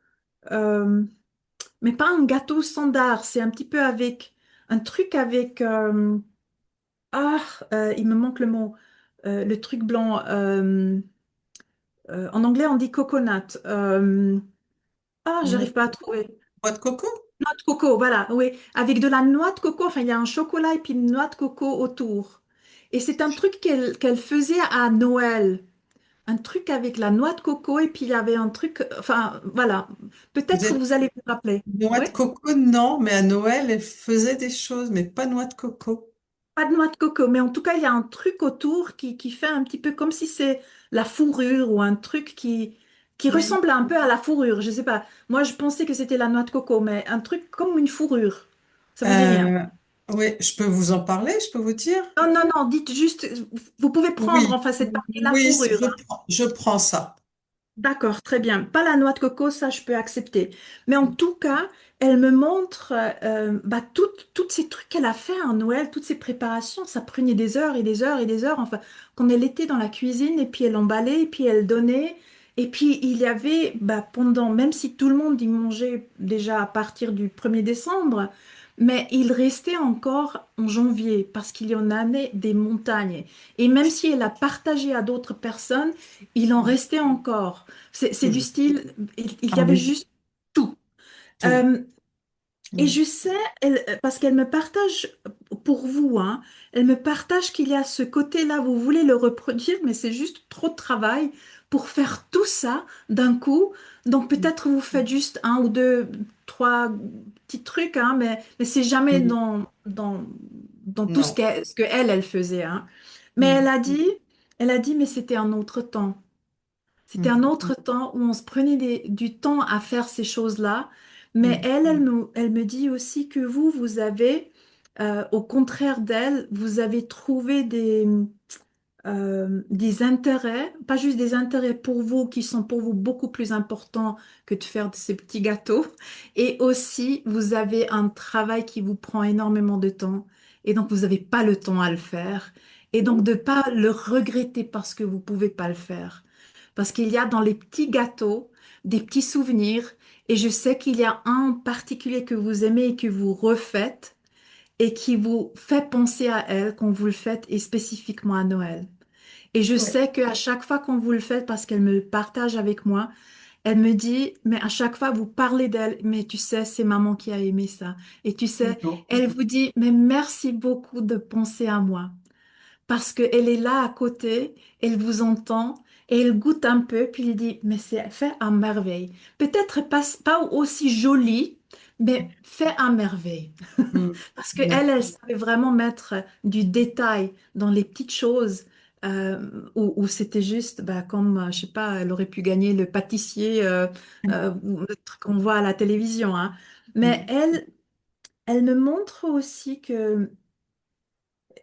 B: euh, mais pas un gâteau standard. C'est un petit peu avec un truc avec, ah, il me manque le mot, le truc blanc. En anglais, on dit coconut.
E: Noix
B: J'arrive pas à trouver.
E: noix de coco?
B: Noix de coco, voilà, oui, avec de la noix de coco, enfin il y a un chocolat et puis une noix de coco autour. Et c'est un truc qu'elle faisait à Noël, un truc avec la noix de coco et puis il y avait un truc, enfin voilà,
E: Vous
B: peut-être
E: êtes
B: vous allez vous rappeler.
E: noix
B: Oui,
E: de coco? Non, mais à Noël, elle faisait des choses, mais pas noix de coco.
B: pas de noix de coco, mais en tout cas il y a un truc autour qui fait un petit peu comme si c'est la fourrure ou un truc qui
E: Oui.
B: ressemble un peu à la fourrure, je sais pas. Moi je pensais que c'était la noix de coco, mais un truc comme une fourrure. Ça vous dit rien?
E: Euh, oui, je peux vous en parler, je peux vous dire?
B: Non, non, non, dites juste, vous pouvez prendre
E: Oui,
B: enfin cette partie, la
E: oui,
B: fourrure.
E: je prends ça.
B: D'accord, très bien. Pas la noix de coco, ça je peux accepter. Mais en tout cas, elle me montre bah, toutes ces trucs qu'elle a fait en Noël, toutes ces préparations. Ça prenait des heures et des heures et des heures. Enfin, quand elle était dans la cuisine et puis elle emballait et puis elle donnait. Et puis il y avait, bah, pendant, même si tout le monde y mangeait déjà à partir du 1er décembre, mais il restait encore en janvier parce qu'il y en avait des montagnes. Et même si elle a partagé à d'autres personnes, il en restait encore. C'est du
E: Toujours.
B: style, il y
E: Ah
B: avait
E: oui,
B: juste tout.
E: tout.
B: Euh, et
E: Oui.
B: je sais, parce qu'elle me partage, pour vous, hein, elle me partage qu'il y a ce côté-là, vous voulez le reproduire, mais c'est juste trop de travail pour faire tout ça d'un coup. Donc peut-être vous faites juste un ou deux, trois petits trucs, hein, mais c'est jamais
E: Mm.
B: dans tout
E: Non.
B: ce que elle faisait, hein. Mais
E: Mm.
B: elle a dit, mais c'était un autre temps. C'était un
E: Mm.
B: autre temps où on se prenait du temps à faire ces choses-là. Mais
E: Mm.
B: elle me dit aussi que vous avez, au contraire d'elle, vous avez trouvé des intérêts, pas juste des intérêts pour vous qui sont pour vous beaucoup plus importants que de faire de ces petits gâteaux. Et aussi, vous avez un travail qui vous prend énormément de temps et donc vous n'avez pas le temps à le faire. Et donc de pas le regretter parce que vous pouvez pas le faire. Parce qu'il y a dans les petits gâteaux des petits souvenirs et je sais qu'il y a un en particulier que vous aimez et que vous refaites et qui vous fait penser à elle quand vous le faites et spécifiquement à Noël. Et je
A: Ouais.
B: sais qu'à chaque fois qu'on vous le fait, parce qu'elle me le partage avec moi, elle me dit, mais à chaque fois vous parlez d'elle, mais tu sais, c'est maman qui a aimé ça. Et tu sais,
A: Non.
B: elle vous dit, mais merci beaucoup de penser à moi parce qu'elle est là à côté, elle vous entend et elle goûte un peu, puis elle dit, mais c'est fait à merveille. Peut-être pas aussi joli, mais fait à merveille.
E: Mm.
B: Parce qu'elle,
E: D'accord.
B: elle savait vraiment mettre du détail dans les petites choses où c'était juste, bah, comme, je sais pas, elle aurait pu gagner le pâtissier, le truc qu'on voit à la télévision, hein. Mais
E: Mm.
B: elle me montre aussi que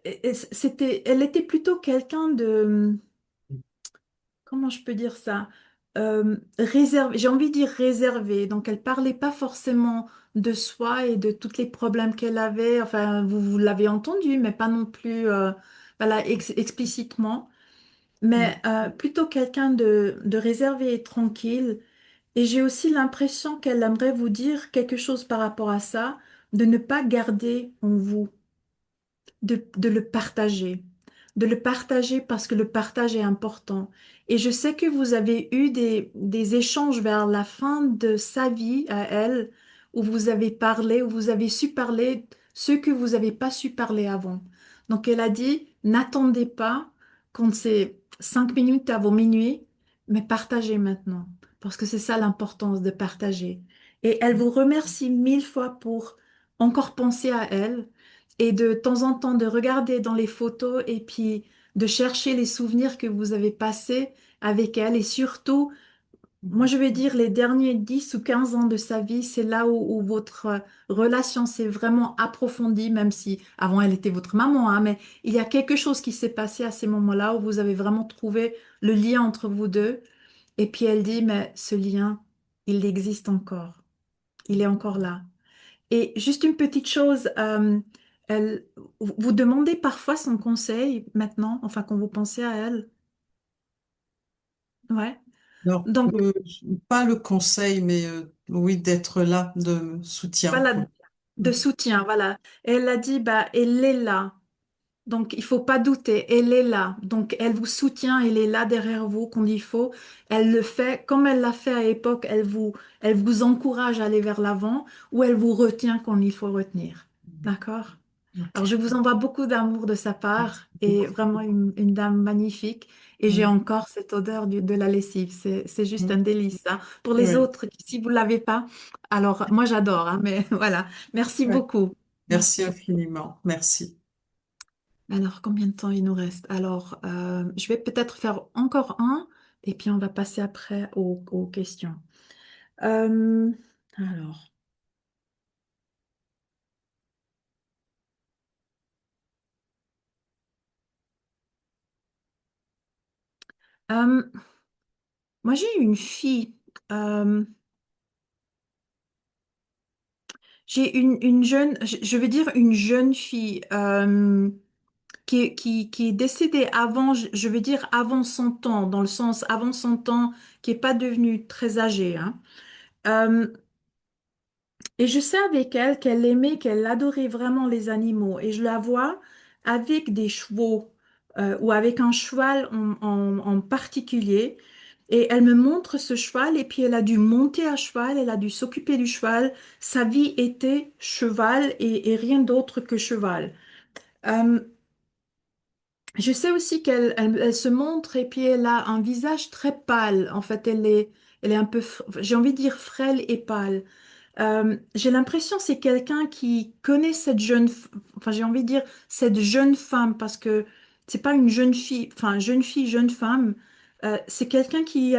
B: elle était plutôt quelqu'un de, comment je peux dire ça? Réservé, j'ai envie de dire réservé. Donc, elle parlait pas forcément de soi et de tous les problèmes qu'elle avait. Enfin, vous l'avez entendu, mais pas non plus voilà, explicitement.
E: Mm.
B: Mais plutôt quelqu'un de réservé et tranquille. Et j'ai aussi l'impression qu'elle aimerait vous dire quelque chose par rapport à ça, de ne pas garder en vous de le partager, de le partager parce que le partage est important. Et je sais que vous avez eu des échanges vers la fin de sa vie à elle, où vous avez parlé, où vous avez su parler ce que vous n'avez pas su parler avant. Donc elle a dit, n'attendez pas quand c'est 5 minutes avant minuit, mais partagez maintenant, parce que c'est ça l'importance de partager. Et elle vous remercie 1000 fois pour encore penser à elle et de temps en temps de regarder dans les photos et puis de chercher les souvenirs que vous avez passés avec elle. Et surtout, moi je vais dire les derniers 10 ou 15 ans de sa vie, c'est là où votre relation s'est vraiment approfondie, même si avant elle était votre maman, hein, mais il y a quelque chose qui s'est passé à ces moments-là où vous avez vraiment trouvé le lien entre vous deux. Et puis elle dit, mais ce lien, il existe encore. Il est encore là. Et juste une petite chose, elle, vous demandez parfois son conseil maintenant, enfin quand vous pensez à elle. Ouais.
E: Alors,
B: Donc
E: pas le conseil, mais oui, d'être là, de soutien,
B: voilà,
E: quoi. Mm.
B: de soutien, voilà. Et elle a dit, bah, elle est là. Donc il faut pas douter, elle est là. Donc elle vous soutient, elle est là derrière vous quand il faut. Elle le fait comme elle l'a fait à l'époque. Elle vous encourage à aller vers l'avant ou elle vous retient quand il faut retenir. D'accord? Alors,
E: Ok.
B: je vous envoie beaucoup d'amour de sa
E: Merci
B: part et
E: beaucoup.
B: vraiment une dame magnifique. Et j'ai
E: Mm.
B: encore cette odeur de la lessive. C'est juste un
E: Mm.
B: délice, hein. Pour les
E: Ouais.
B: autres, si vous ne l'avez pas, alors moi j'adore, hein, mais voilà. Merci
E: Ouais.
B: beaucoup.
E: Merci
B: Merci.
E: infiniment. Merci.
B: Alors, combien de temps il nous reste? Alors, je vais peut-être faire encore un et puis on va passer après aux questions. Euh, alors, euh, moi j'ai une fille. Euh, J'ai une jeune, je vais dire une jeune fille qui est décédée avant, je vais dire avant son temps, dans le sens avant son temps, qui n'est pas devenue très âgée, hein. Euh, et je sais avec elle qu'elle aimait, qu'elle adorait vraiment les animaux. Et je la vois avec des chevaux ou avec un cheval en particulier. Et elle me montre ce cheval et puis elle a dû monter à cheval, elle a dû s'occuper du cheval. Sa vie était cheval et rien d'autre que cheval. Euh, je sais aussi elle se montre et puis elle a un visage très pâle. En fait, elle est un peu, j'ai envie de dire frêle et pâle. J'ai l'impression que c'est quelqu'un qui connaît cette enfin j'ai envie de dire cette jeune femme parce que c'est pas une jeune fille, enfin jeune fille, jeune femme, c'est quelqu'un qui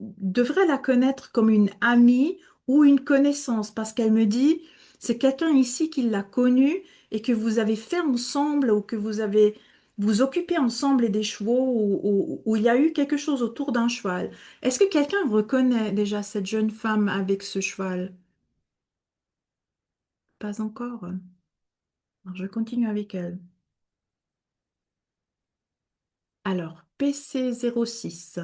B: devrait la connaître comme une amie ou une connaissance parce qu'elle me dit c'est quelqu'un ici qui l'a connue et que vous avez fait ensemble ou que vous avez vous occupez ensemble des chevaux ou il y a eu quelque chose autour d'un cheval. Est-ce que quelqu'un reconnaît déjà cette jeune femme avec ce cheval? Pas encore. Alors, je continue avec elle. Alors, PC06.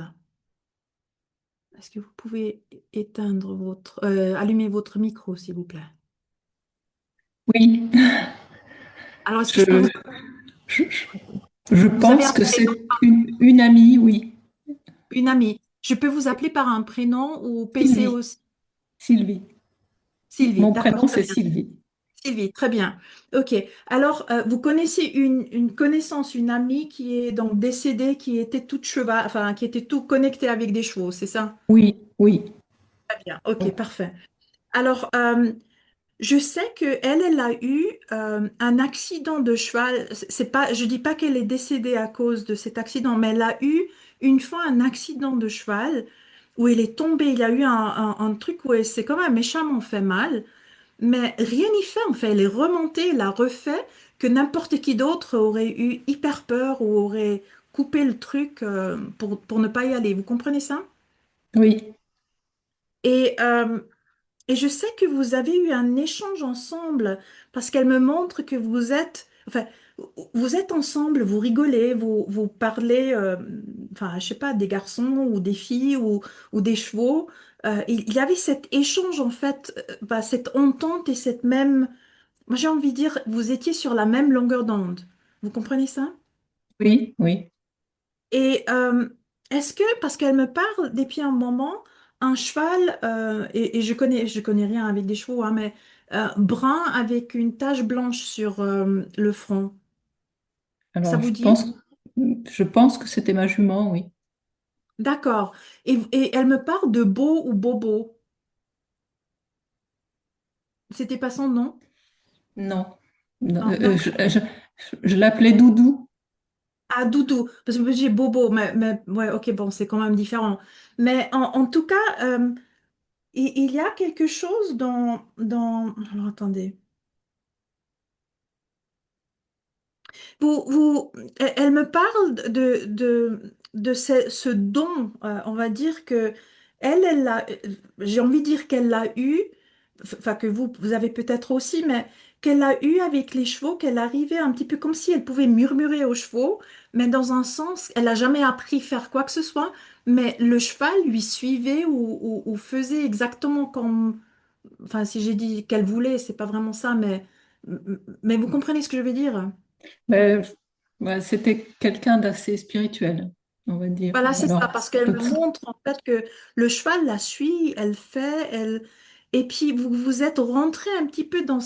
B: Est-ce que vous pouvez allumer votre micro, s'il vous plaît?
F: Oui,
B: Alors, est-ce que
F: je,
B: je peux vous...
F: je, je
B: Vous avez
F: pense que
B: appelé
F: c'est une amie, oui.
B: une amie. Je peux vous appeler par un prénom ou PC
F: Sylvie,
B: aussi?
F: Sylvie.
B: Sylvie,
F: Mon
B: d'accord,
F: prénom,
B: très
F: c'est
B: bien.
F: Sylvie.
B: Sylvie, très bien. Ok. Alors, vous connaissez une connaissance, une amie qui est donc décédée, qui était toute cheval, enfin, qui était tout connectée avec des chevaux, c'est ça?
F: Oui, oui.
B: Très bien. Ok, parfait. Alors, je sais que elle a eu un accident de cheval. C'est pas, je dis pas qu'elle est décédée à cause de cet accident, mais elle a eu une fois un accident de cheval où elle est tombée. Il y a eu un truc où elle s'est quand même méchamment fait mal, mais rien n'y fait. En fait, elle est remontée, elle a refait que n'importe qui d'autre aurait eu hyper peur ou aurait coupé le truc pour ne pas y aller. Vous comprenez ça?
F: Oui,
B: Et et je sais que vous avez eu un échange ensemble parce qu'elle me montre que enfin, vous êtes ensemble, vous rigolez, vous parlez, enfin, je sais pas, des garçons ou des filles ou des chevaux. Il y avait cet échange en fait, cette entente et cette même, moi j'ai envie de dire, vous étiez sur la même longueur d'onde. Vous comprenez ça?
F: oui, oui.
B: Et est-ce que, parce qu'elle me parle depuis un moment, un cheval, et je connais rien avec des chevaux, hein, mais brun avec une tache blanche sur le front, ça
F: Alors,
B: vous dit?
F: je pense que c'était ma jument, oui.
B: D'accord. Et elle me parle de Beau ou Bobo. C'était pas son nom?
F: Non. Non,
B: Non, d'accord.
F: je l'appelais Doudou.
B: Ah, Doudou, parce que j'ai Bobo, mais ouais, ok, bon, c'est quand même différent. Mais en tout cas, il y a quelque chose Alors, attendez. Elle me parle de ce don, on va dire que j'ai envie de dire qu'elle l'a eu, enfin que vous avez peut-être aussi, mais qu'elle l'a eu avec les chevaux, qu'elle arrivait un petit peu comme si elle pouvait murmurer aux chevaux, mais dans un sens, elle n'a jamais appris à faire quoi que ce soit, mais le cheval lui suivait ou faisait exactement comme, enfin si j'ai dit qu'elle voulait, c'est pas vraiment ça, mais vous comprenez ce que je veux dire?
F: Mais, ouais, c'était quelqu'un d'assez spirituel, on va dire.
B: Voilà, c'est ça,
F: Alors,
B: parce
F: ça
B: qu'elle
F: peut...
B: me montre en fait que le cheval la suit, et puis vous êtes rentré un petit peu dans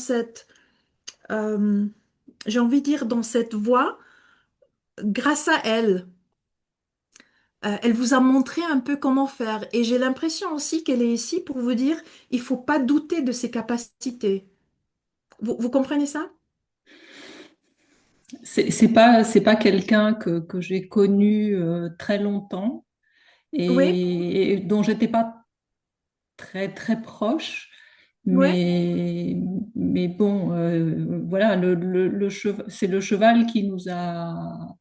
B: euh, j'ai envie de dire, dans cette voie grâce à elle. Elle vous a montré un peu comment faire, et j'ai l'impression aussi qu'elle est ici pour vous dire, il faut pas douter de ses capacités. Vous comprenez ça?
F: C'est pas quelqu'un que j'ai connu très longtemps
B: Oui,
F: et dont j'étais pas très très proche.
B: oui.
F: Mais, mais bon, voilà, c'est le cheval qui nous a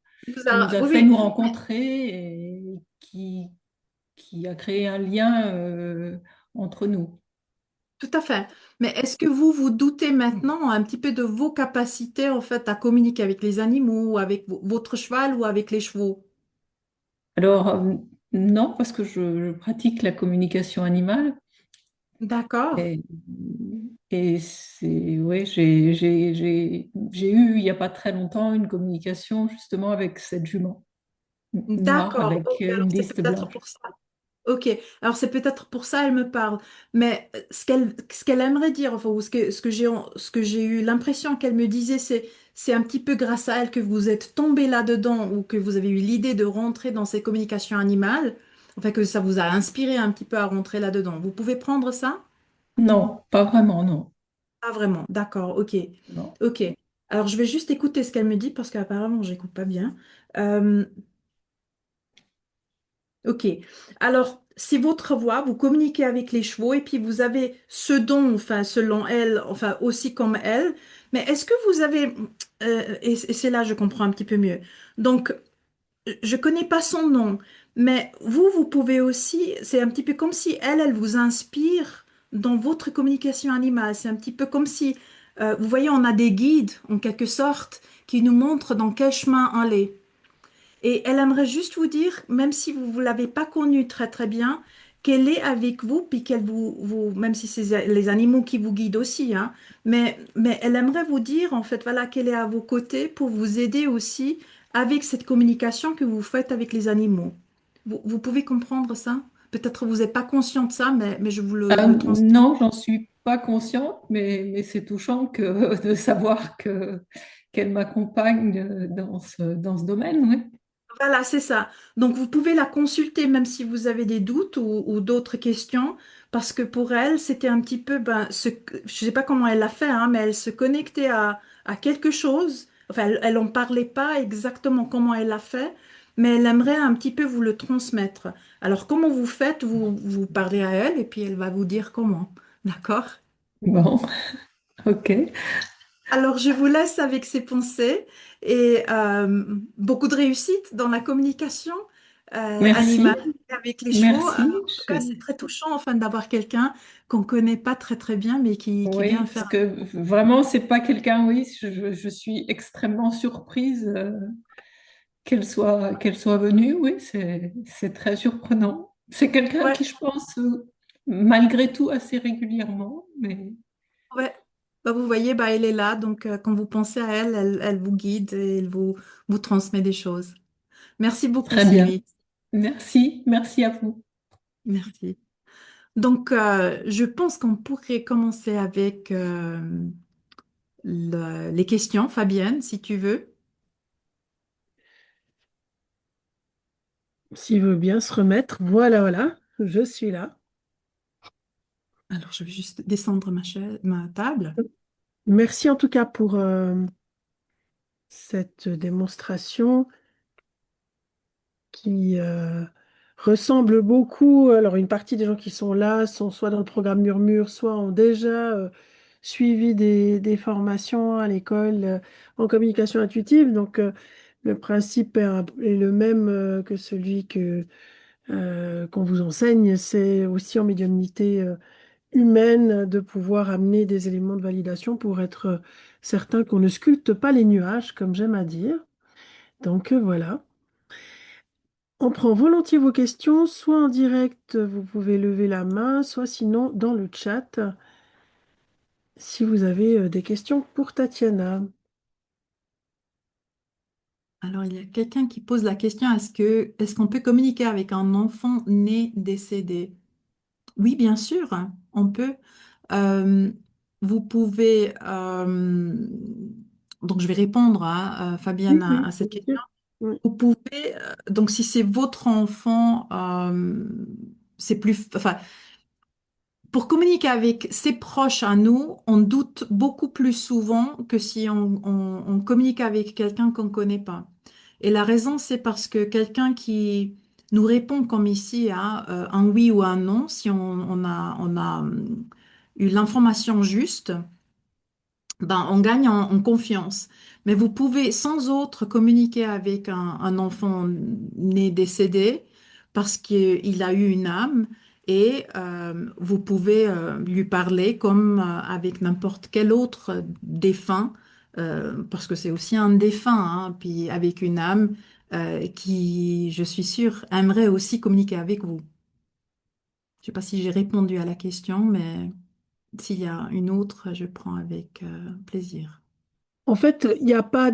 B: Oui,
F: fait nous
B: oui.
F: rencontrer et qui a créé un lien entre nous.
B: Tout à fait. Mais est-ce que vous doutez maintenant un petit peu de vos capacités en fait à communiquer avec les animaux, ou avec votre cheval ou avec les chevaux?
F: Alors, non, parce que je pratique la communication animale.
B: D'accord.
F: Et, et c'est, ouais, j'ai eu il n'y a pas très longtemps une communication justement avec cette jument noire
B: D'accord.
F: avec
B: Ok, alors
F: une
B: c'est
F: liste
B: peut-être
F: blanche.
B: pour ça. Ok, alors c'est peut-être pour ça elle me parle. Mais ce qu'elle aimerait dire, enfin, ou ce que j'ai eu l'impression qu'elle me disait, c'est un petit peu grâce à elle que vous êtes tombé là-dedans ou que vous avez eu l'idée de rentrer dans ces communications animales. Enfin, que ça vous a inspiré un petit peu à rentrer là-dedans. Vous pouvez prendre ça?
F: Non, pas vraiment, non.
B: Pas vraiment. D'accord, ok.
F: Non.
B: Ok. Alors je vais juste écouter ce qu'elle me dit parce qu'apparemment j'écoute pas bien. Euh, Ok. Alors, c'est votre voix, vous communiquez avec les chevaux et puis vous avez ce don, enfin, selon elle, enfin, aussi comme elle. Mais est-ce que vous avez, et c'est là que je comprends un petit peu mieux. Donc, je connais pas son nom, mais vous pouvez aussi, c'est un petit peu comme si elle vous inspire dans votre communication animale. C'est un petit peu comme si, vous voyez, on a des guides, en quelque sorte, qui nous montrent dans quel chemin aller. Et elle aimerait juste vous dire, même si vous ne l'avez pas connue très très bien, qu'elle est avec vous, puis qu'elle même si c'est les animaux qui vous guident aussi, hein, mais elle aimerait vous dire, en fait, voilà, qu'elle est à vos côtés pour vous aider aussi avec cette communication que vous faites avec les animaux. Vous pouvez comprendre ça? Peut-être vous n'êtes pas conscient de ça, mais je vous le transmets.
F: Non, j'en suis pas consciente, mais c'est touchant de savoir qu'elle m'accompagne dans ce domaine, oui.
B: Voilà, c'est ça. Donc, vous pouvez la consulter même si vous avez des doutes ou d'autres questions, parce que pour elle, c'était un petit peu, ben, je sais pas comment elle l'a fait, hein, mais elle se connectait à quelque chose. Enfin, elle en parlait pas exactement comment elle l'a fait, mais elle aimerait un petit peu vous le transmettre. Alors, comment vous faites? Vous parlez à elle et puis elle va vous dire comment. D'accord?
F: Bon, ok.
B: Alors, je vous laisse avec ces pensées et beaucoup de réussite dans la communication animale
F: Merci,
B: avec les chevaux.
F: merci.
B: En tout cas, c'est très touchant enfin, d'avoir quelqu'un qu'on ne connaît pas très très bien, mais qui vient
F: Oui, parce
B: faire.
F: que vraiment, c'est pas quelqu'un, oui, je suis extrêmement surprise qu'elle soit venue, oui, c'est très surprenant. C'est quelqu'un
B: Ouais,
F: qui, je pense, malgré tout, assez régulièrement, mais
B: ouais. Bah, vous voyez, bah, elle est là. Donc, quand vous pensez à elle, elle vous guide et elle vous transmet des choses. Merci beaucoup,
F: très bien.
B: Sylvie.
F: Merci, merci à vous.
B: Merci. Donc, je pense qu'on pourrait commencer avec les questions, Fabienne, si tu veux.
A: S'il veut bien se remettre, voilà, voilà, je suis là.
B: Alors, je vais juste descendre ma table.
A: Merci en tout cas pour cette démonstration qui ressemble beaucoup. Alors, une partie des gens qui sont là sont soit dans le programme Murmure, soit ont déjà suivi des formations à l'école en communication intuitive. Donc, le principe est le même que celui qu'on vous enseigne. C'est aussi en médiumnité humaine de pouvoir amener des éléments de validation pour être certain qu'on ne sculpte pas les nuages, comme j'aime à dire. Donc, voilà. On prend volontiers vos questions, soit en direct, vous pouvez lever la main, soit sinon dans le chat, si vous avez des questions pour Tatiana.
B: Alors, il y a quelqu'un qui pose la question, est-ce qu'on peut communiquer avec un enfant né décédé? Oui, bien sûr, on peut. Euh, vous pouvez, donc je vais répondre Fabienne,
A: Oui, oui,
B: à
A: bien
B: cette question.
A: sûr. Oui.
B: Vous pouvez, donc si c'est votre enfant, c'est plus, enfin, pour communiquer avec ses proches à nous, on doute beaucoup plus souvent que si on communique avec quelqu'un qu'on ne connaît pas. Et la raison, c'est parce que quelqu'un qui nous répond comme ici à un oui ou un non, si on a eu l'information juste, ben, on gagne en confiance. Mais vous pouvez sans autre communiquer avec un enfant né décédé parce qu'il a eu une âme et vous pouvez lui parler comme avec n'importe quel autre défunt, parce que c'est aussi un défunt, hein, puis avec une âme qui, je suis sûre, aimerait aussi communiquer avec vous. Je ne sais pas si j'ai répondu à la question, mais s'il y a une autre, je prends avec plaisir.
A: En fait, il n'y a pas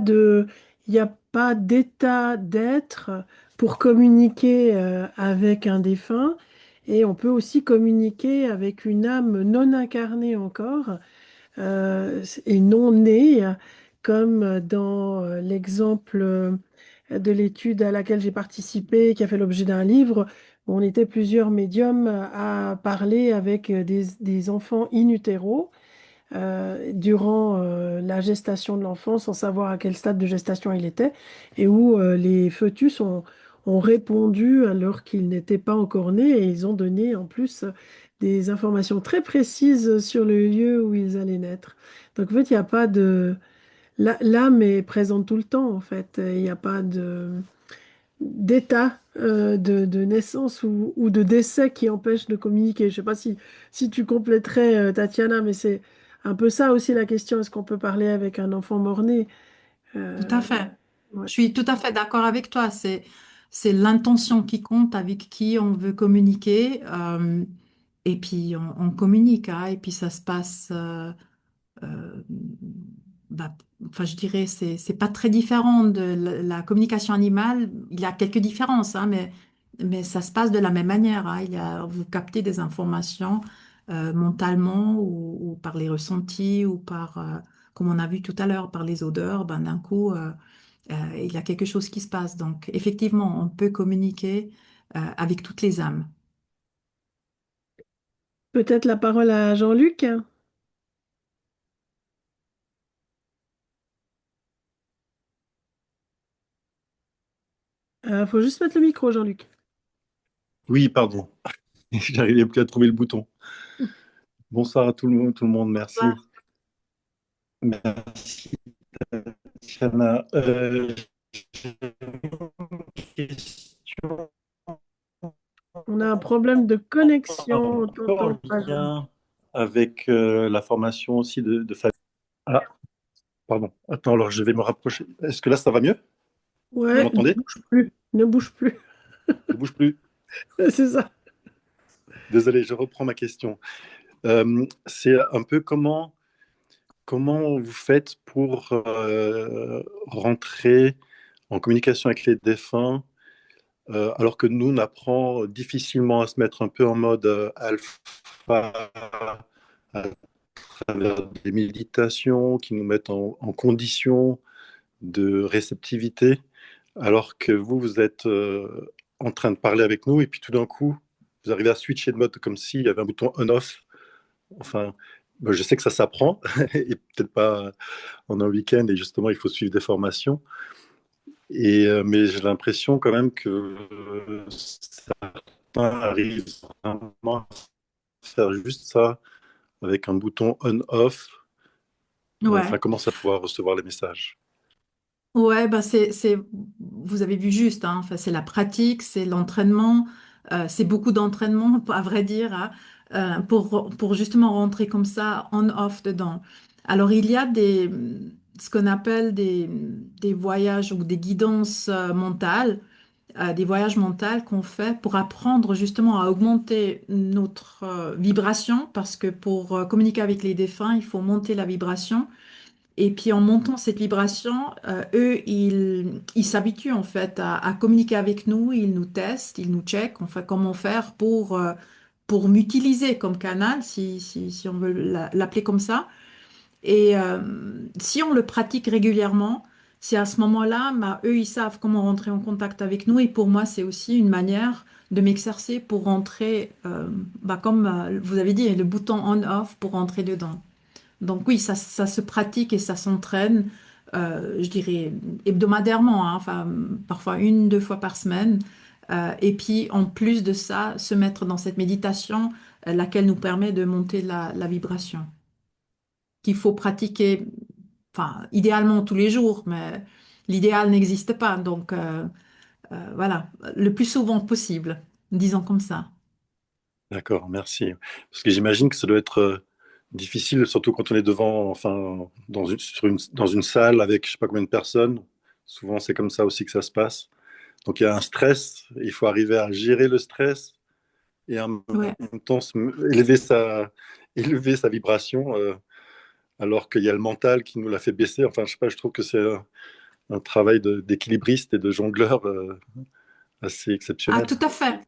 A: d'état d'être pour communiquer avec un défunt. Et on peut aussi communiquer avec une âme non incarnée encore et non née, comme dans l'exemple de l'étude à laquelle j'ai participé, qui a fait l'objet d'un livre, où on était plusieurs médiums à parler avec des enfants in utero durant la gestation de l'enfant sans savoir à quel stade de gestation il était et où les fœtus ont répondu alors qu'ils n'étaient pas encore nés et ils ont donné en plus des informations très précises sur le lieu où ils allaient naître. Donc en fait, il n'y a pas de... L'âme est présente tout le temps en fait. Il n'y a pas d'état de naissance ou de décès qui empêche de communiquer. Je ne sais pas si tu compléterais, Tatiana, mais c'est un peu ça aussi la question. Est-ce qu'on peut parler avec un enfant mort-né?
B: Tout à
A: Euh,
B: fait.
A: ouais.
B: Je suis tout à fait d'accord avec toi. C'est l'intention qui compte, avec qui on veut communiquer. Et puis on communique, hein, et puis ça se passe. Euh, bah, enfin, je dirais, c'est pas très différent de la communication animale. Il y a quelques différences, hein, mais ça se passe de la même manière, hein. Vous captez des informations mentalement ou par les ressentis ou par, comme on a vu tout à l'heure, par les odeurs. Ben, d'un coup, il y a quelque chose qui se passe. Donc, effectivement, on peut communiquer avec toutes les âmes.
A: Peut-être la parole à Jean-Luc. Il faut juste mettre le micro, Jean-Luc.
G: Oui, pardon. J'arrivais plus à trouver le bouton. Bonsoir à tout le monde, merci. Merci, Tatiana. J'ai une question
A: On a un problème de connexion. On t'entend
G: en
A: pas, Jean-Luc.
G: lien avec la formation aussi de famille. Ah, pardon. Attends, alors je vais me rapprocher. Est-ce que là, ça va mieux? Vous
A: Ouais, ne
G: m'entendez?
A: bouge plus. Ne bouge plus.
G: Ne bouge plus.
A: C'est ça.
G: Désolé, je reprends ma question. C'est un peu comment vous faites pour rentrer en communication avec les défunts, alors que nous, on apprend difficilement à se mettre un peu en mode alpha, à travers des méditations qui nous mettent en condition de réceptivité, alors que vous êtes en train de parler avec nous, et puis tout d'un coup, vous arrivez à switcher de mode comme s'il y avait un bouton on-off. Enfin, moi, je sais que ça s'apprend, et peut-être pas en un week-end, et justement, il faut suivre des formations. Mais j'ai l'impression quand même que certains arrivent vraiment à faire juste ça avec un bouton on-off. Enfin,
B: Ouais.
G: comment ça pouvoir recevoir les messages?
B: Ouais, bah vous avez vu juste, hein, enfin, c'est la pratique, c'est l'entraînement, c'est beaucoup d'entraînement, à vrai dire, hein, pour justement rentrer comme ça on-off dedans. Alors, il y a ce qu'on appelle des voyages ou des guidances mentales, des voyages mentaux qu'on fait pour apprendre justement à augmenter notre vibration, parce que pour communiquer avec les défunts, il faut monter la vibration. Et puis en montant cette vibration, eux, ils s'habituent en fait à communiquer avec nous, ils nous testent, ils nous checkent, enfin comment faire pour m'utiliser comme canal, si on veut l'appeler comme ça. Et si on le pratique régulièrement, c'est à ce moment-là, bah, eux, ils savent comment rentrer en contact avec nous. Et pour moi, c'est aussi une manière de m'exercer pour rentrer, bah, comme vous avez dit, le bouton on-off pour rentrer dedans. Donc oui, ça se pratique et ça s'entraîne, je dirais, hebdomadairement, hein, enfin, parfois une, deux fois par semaine. Et puis, en plus de ça, se mettre dans cette méditation, laquelle nous permet de monter la vibration, qu'il faut pratiquer, enfin, idéalement tous les jours, mais l'idéal n'existe pas. Donc, voilà, le plus souvent possible, disons comme ça.
G: D'accord, merci. Parce que j'imagine que ça doit être difficile, surtout quand on est devant, enfin, dans une salle avec je sais pas combien de personnes. Souvent, c'est comme ça aussi que ça se passe. Donc, il y a un stress. Il faut arriver à gérer le stress et en
B: Ouais.
G: même temps élever sa vibration, alors qu'il y a le mental qui nous l'a fait baisser. Enfin, je sais pas, je trouve que c'est un travail d'équilibriste et de jongleur assez
B: Ah,
G: exceptionnel.
B: tout à fait.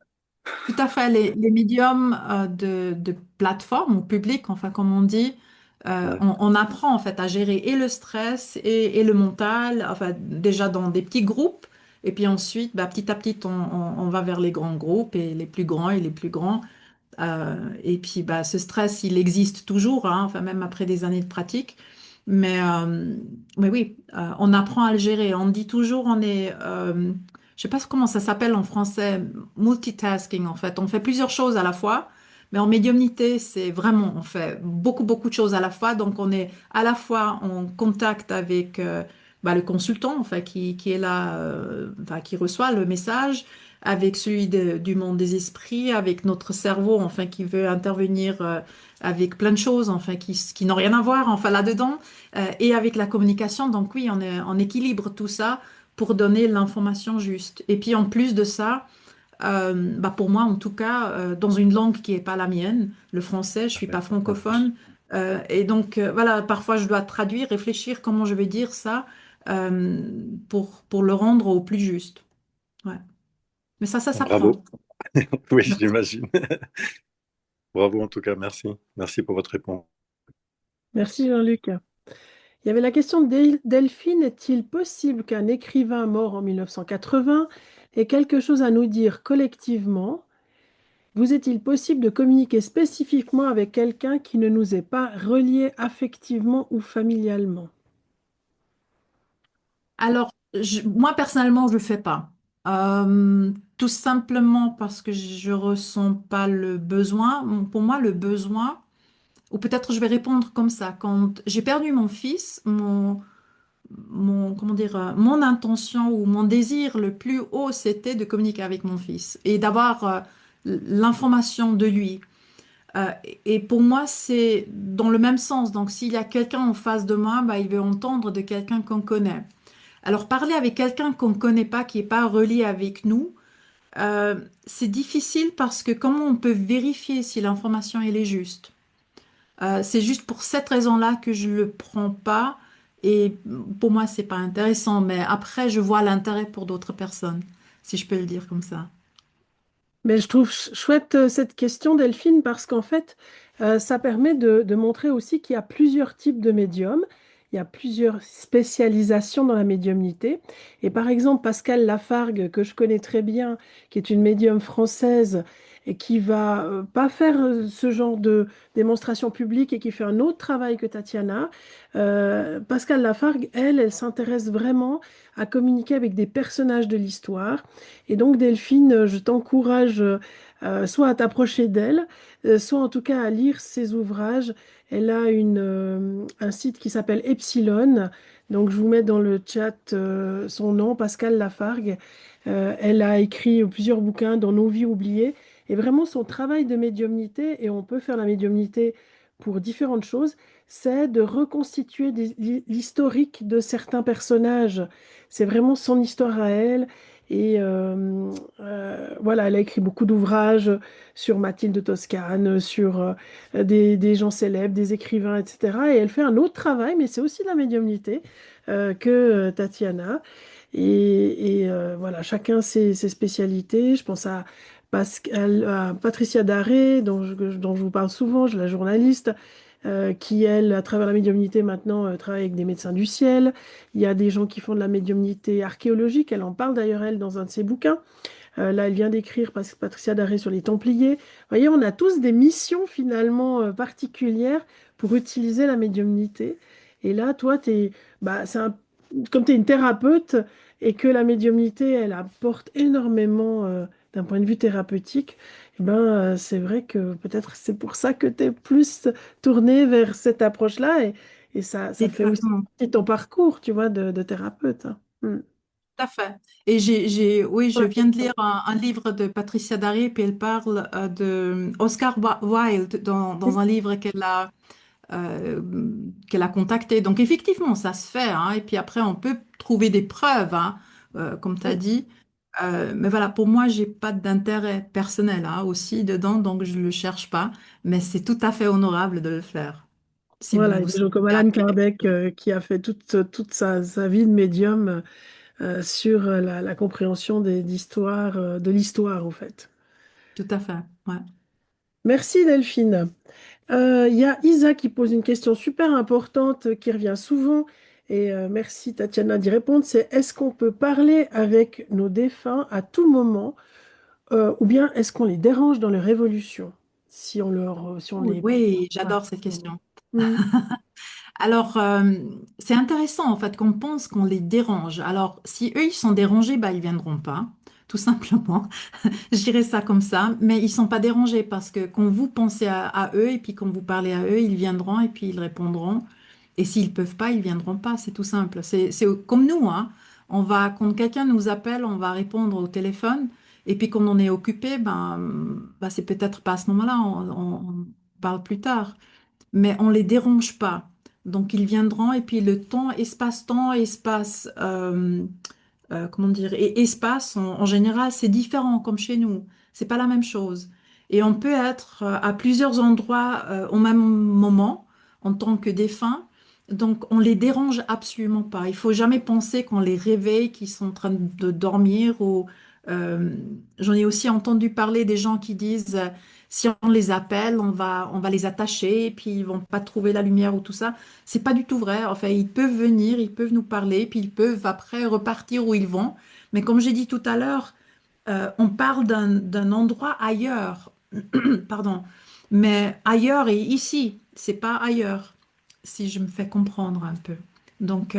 B: Tout à fait. Les médiums de plateforme ou public, enfin comme on dit,
G: Ouais.
B: on apprend en fait à gérer et le stress et le mental, enfin déjà dans des petits groupes, et puis ensuite, bah, petit à petit, on va vers les grands groupes et les plus grands et les plus grands. Et puis bah, ce stress, il existe toujours, hein, enfin même après des années de pratique. Mais, euh, mais oui, on apprend à le gérer. On dit toujours, on est je sais pas comment ça s'appelle en français, multitasking en fait. On fait plusieurs choses à la fois, mais en médiumnité, c'est vraiment, on fait beaucoup, beaucoup de choses à la fois. Donc, on est à la fois en contact avec le consultant, enfin, qui est là, enfin, qui reçoit le message, avec celui du monde des esprits, avec notre cerveau, enfin, qui veut intervenir avec plein de choses, enfin, qui n'ont rien à voir, enfin, là-dedans, et avec la communication. Donc, oui, on équilibre tout ça pour donner l'information juste. Et puis, en plus de ça, pour moi, en tout cas, dans une langue qui n'est pas la mienne, le français, je suis pas francophone. Et donc, voilà, parfois, je dois traduire, réfléchir comment je vais dire ça pour le rendre au plus juste. Ouais. Mais ça s'apprend.
G: Bravo. Oui,
B: Merci.
G: j'imagine. Bravo en tout cas, merci. Merci pour votre réponse.
A: Merci Jean-Luc. Il y avait la question de Delphine, est-il possible qu'un écrivain mort en 1980 ait quelque chose à nous dire collectivement? Vous est-il possible de communiquer spécifiquement avec quelqu'un qui ne nous est pas relié affectivement ou familialement?
B: Alors, moi, personnellement, je ne le fais pas. Tout simplement parce que je ressens pas le besoin. Pour moi, le besoin, ou peut-être je vais répondre comme ça. Quand j'ai perdu mon fils, comment dire, mon intention ou mon désir le plus haut, c'était de communiquer avec mon fils et d'avoir l'information de lui. Et pour moi, c'est dans le même sens. Donc, s'il y a quelqu'un en face de moi, il veut entendre de quelqu'un qu'on connaît. Alors, parler avec quelqu'un qu'on ne connaît pas, qui n'est pas relié avec nous, c'est difficile parce que comment on peut vérifier si l'information elle est juste? C'est juste pour cette raison-là que je ne le prends pas. Et pour moi, c'est pas intéressant. Mais après, je vois l'intérêt pour d'autres personnes, si je peux le dire comme ça.
A: Mais je trouve chouette cette question, Delphine, parce qu'en fait, ça permet de montrer aussi qu'il y a plusieurs types de médiums, il y a plusieurs spécialisations dans la médiumnité. Et par exemple, Pascal Lafargue, que je connais très bien, qui est une médium française et qui va pas faire ce genre de démonstration publique et qui fait un autre travail que Tatiana, Pascal Lafargue, elle s'intéresse vraiment à communiquer avec des personnages de l'histoire. Et donc, Delphine, je t'encourage soit à t'approcher d'elle, soit en tout cas à lire ses ouvrages. Elle a un site qui s'appelle Epsilon. Donc, je vous mets dans le chat son nom, Pascal Lafargue. Elle a écrit plusieurs bouquins dans Nos vies oubliées. Et vraiment, son travail de médiumnité, et on peut faire la médiumnité pour différentes choses, c'est de reconstituer l'historique de certains personnages. C'est vraiment son histoire à elle. Et voilà, elle a écrit beaucoup d'ouvrages sur Mathilde de Toscane, sur des gens célèbres, des écrivains, etc. Et elle fait un autre travail, mais c'est aussi de la médiumnité que Tatiana. Voilà, chacun ses spécialités. Je pense à Patricia Daré, dont je vous parle souvent, la journaliste qui, elle, à travers la médiumnité, maintenant, travaille avec des médecins du ciel. Il y a des gens qui font de la médiumnité archéologique. Elle en parle d'ailleurs, elle, dans un de ses bouquins. Là, elle vient d'écrire Patricia Daré sur les Templiers. Vous voyez, on a tous des missions finalement particulières pour utiliser la médiumnité. Et là, toi, comme tu es une thérapeute et que la médiumnité, elle apporte énormément d'un point de vue thérapeutique, eh ben, c'est vrai que peut-être c'est pour ça que tu es plus tournée vers cette approche-là. Et ça fait aussi
B: Exactement.
A: partie de ton parcours, tu vois, de thérapeute. Hein. Mm.
B: Tout à fait. Et oui, je viens de lire un livre de Patricia Darry, puis elle parle de Oscar Wilde dans un livre euh, qu'elle a contacté. Donc effectivement, ça se fait, hein. Et puis après, on peut trouver des preuves, hein, comme tu as dit. Mais voilà, pour moi, j'ai pas d'intérêt personnel, hein, aussi dedans, donc je le cherche pas. Mais c'est tout à fait honorable de le faire. Si vous
A: Voilà, et
B: vous
A: des gens comme
B: sentez
A: Alan
B: attiré.
A: Kardec qui a fait toute sa vie de médium sur la compréhension d'histoire, de l'histoire, en fait.
B: Tout à fait. Ouais.
A: Merci Delphine. Il y a Isa qui pose une question super importante qui revient souvent et merci Tatiana d'y répondre. C'est est-ce qu'on peut parler avec nos défunts à tout moment ou bien est-ce qu'on les dérange dans leur évolution si on les...
B: Oui,
A: Voilà.
B: j'adore cette question.
A: Mm.
B: Alors, c'est intéressant en fait qu'on pense qu'on les dérange. Alors, si eux, ils sont dérangés, bah, ils viendront pas, tout simplement. Je dirais ça comme ça, mais ils sont pas dérangés parce que quand vous pensez à eux et puis quand vous parlez à eux, ils viendront et puis ils répondront. Et s'ils peuvent pas, ils viendront pas, c'est tout simple. C'est comme nous, hein. Quand quelqu'un nous appelle, on va répondre au téléphone. Et puis quand on est occupé, ben, c'est peut-être pas à ce moment-là, on parle plus tard. Mais on les dérange pas. Donc ils viendront et puis le temps, espace-temps, comment dire, et espace, en général, c'est différent comme chez nous. C'est pas la même chose. Et on peut être à plusieurs endroits au même moment en tant que défunt. Donc, on les dérange absolument pas. Il faut jamais penser qu'on les réveille, qu'ils sont en train de dormir ou j'en ai aussi entendu parler des gens qui disent si on les appelle, on va les attacher et puis ils vont pas trouver la lumière ou tout ça. C'est pas du tout vrai. Enfin, ils peuvent venir, ils peuvent nous parler, puis ils peuvent après repartir où ils vont. Mais comme j'ai dit tout à l'heure, on parle d'un endroit ailleurs, pardon. Mais ailleurs et ici, c'est pas ailleurs, si je me fais comprendre un peu. Donc,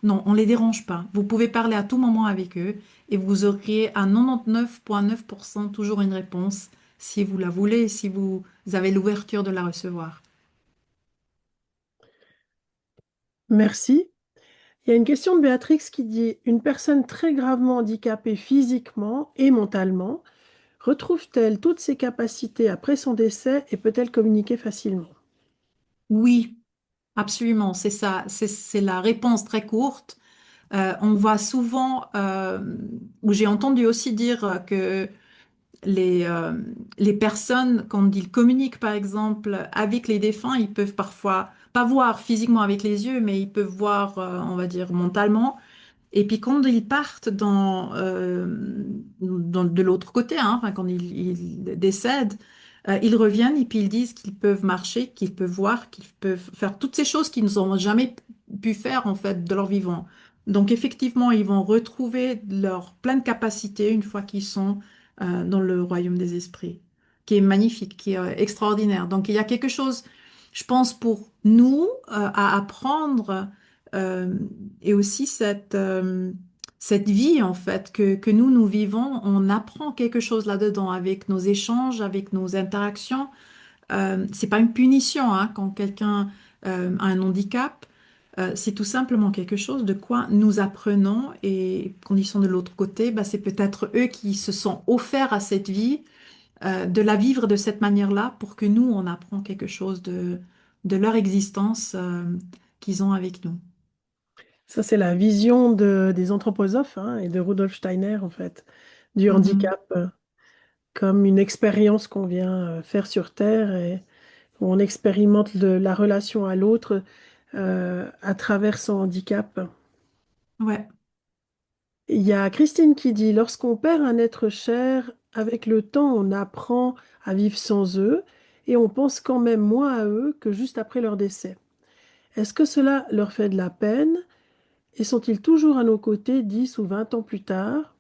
B: non, on les dérange pas. Vous pouvez parler à tout moment avec eux et vous auriez à 99,9% toujours une réponse si vous la voulez, si vous avez l'ouverture de la recevoir.
A: Merci. Il y a une question de Béatrix qui dit, une personne très gravement handicapée physiquement et mentalement retrouve-t-elle toutes ses capacités après son décès et peut-elle communiquer facilement?
B: Oui, absolument, c'est ça. C'est la réponse très courte. On voit souvent, ou j'ai entendu aussi dire que les, euh, les personnes, quand ils communiquent par exemple avec les défunts, ils peuvent parfois pas voir physiquement avec les yeux, mais ils peuvent voir, on va dire, mentalement. Et puis quand ils partent de l'autre côté, hein, enfin, quand ils décèdent, ils reviennent et puis ils disent qu'ils peuvent marcher, qu'ils peuvent voir, qu'ils peuvent faire toutes ces choses qu'ils n'ont jamais pu faire en fait de leur vivant. Donc effectivement, ils vont retrouver leur pleine capacité une fois qu'ils sont dans le royaume des esprits, qui est magnifique, qui est extraordinaire. Donc il y a quelque chose, je pense, pour nous à apprendre euh, et aussi cette vie, en fait, que nous vivons, on apprend quelque chose là-dedans avec nos échanges, avec nos interactions. C'est pas une punition, hein, quand quelqu'un a un handicap. C'est tout simplement quelque chose de quoi nous apprenons et quand ils sont de l'autre côté, bah, c'est peut-être eux qui se sont offerts à cette vie, de la vivre de cette manière-là pour que nous, on apprend quelque chose de leur existence qu'ils ont avec nous.
A: Ça, c'est la vision des anthroposophes hein, et de Rudolf Steiner, en fait, du
B: Mhm.
A: handicap comme une expérience qu'on vient faire sur Terre et où on expérimente la relation à l'autre à travers son handicap.
B: Ouais.
A: Il y a Christine qui dit, lorsqu'on perd un être cher, avec le temps, on apprend à vivre sans eux et on pense quand même moins à eux que juste après leur décès. Est-ce que cela leur fait de la peine et sont-ils toujours à nos côtés 10 ou 20 ans plus tard?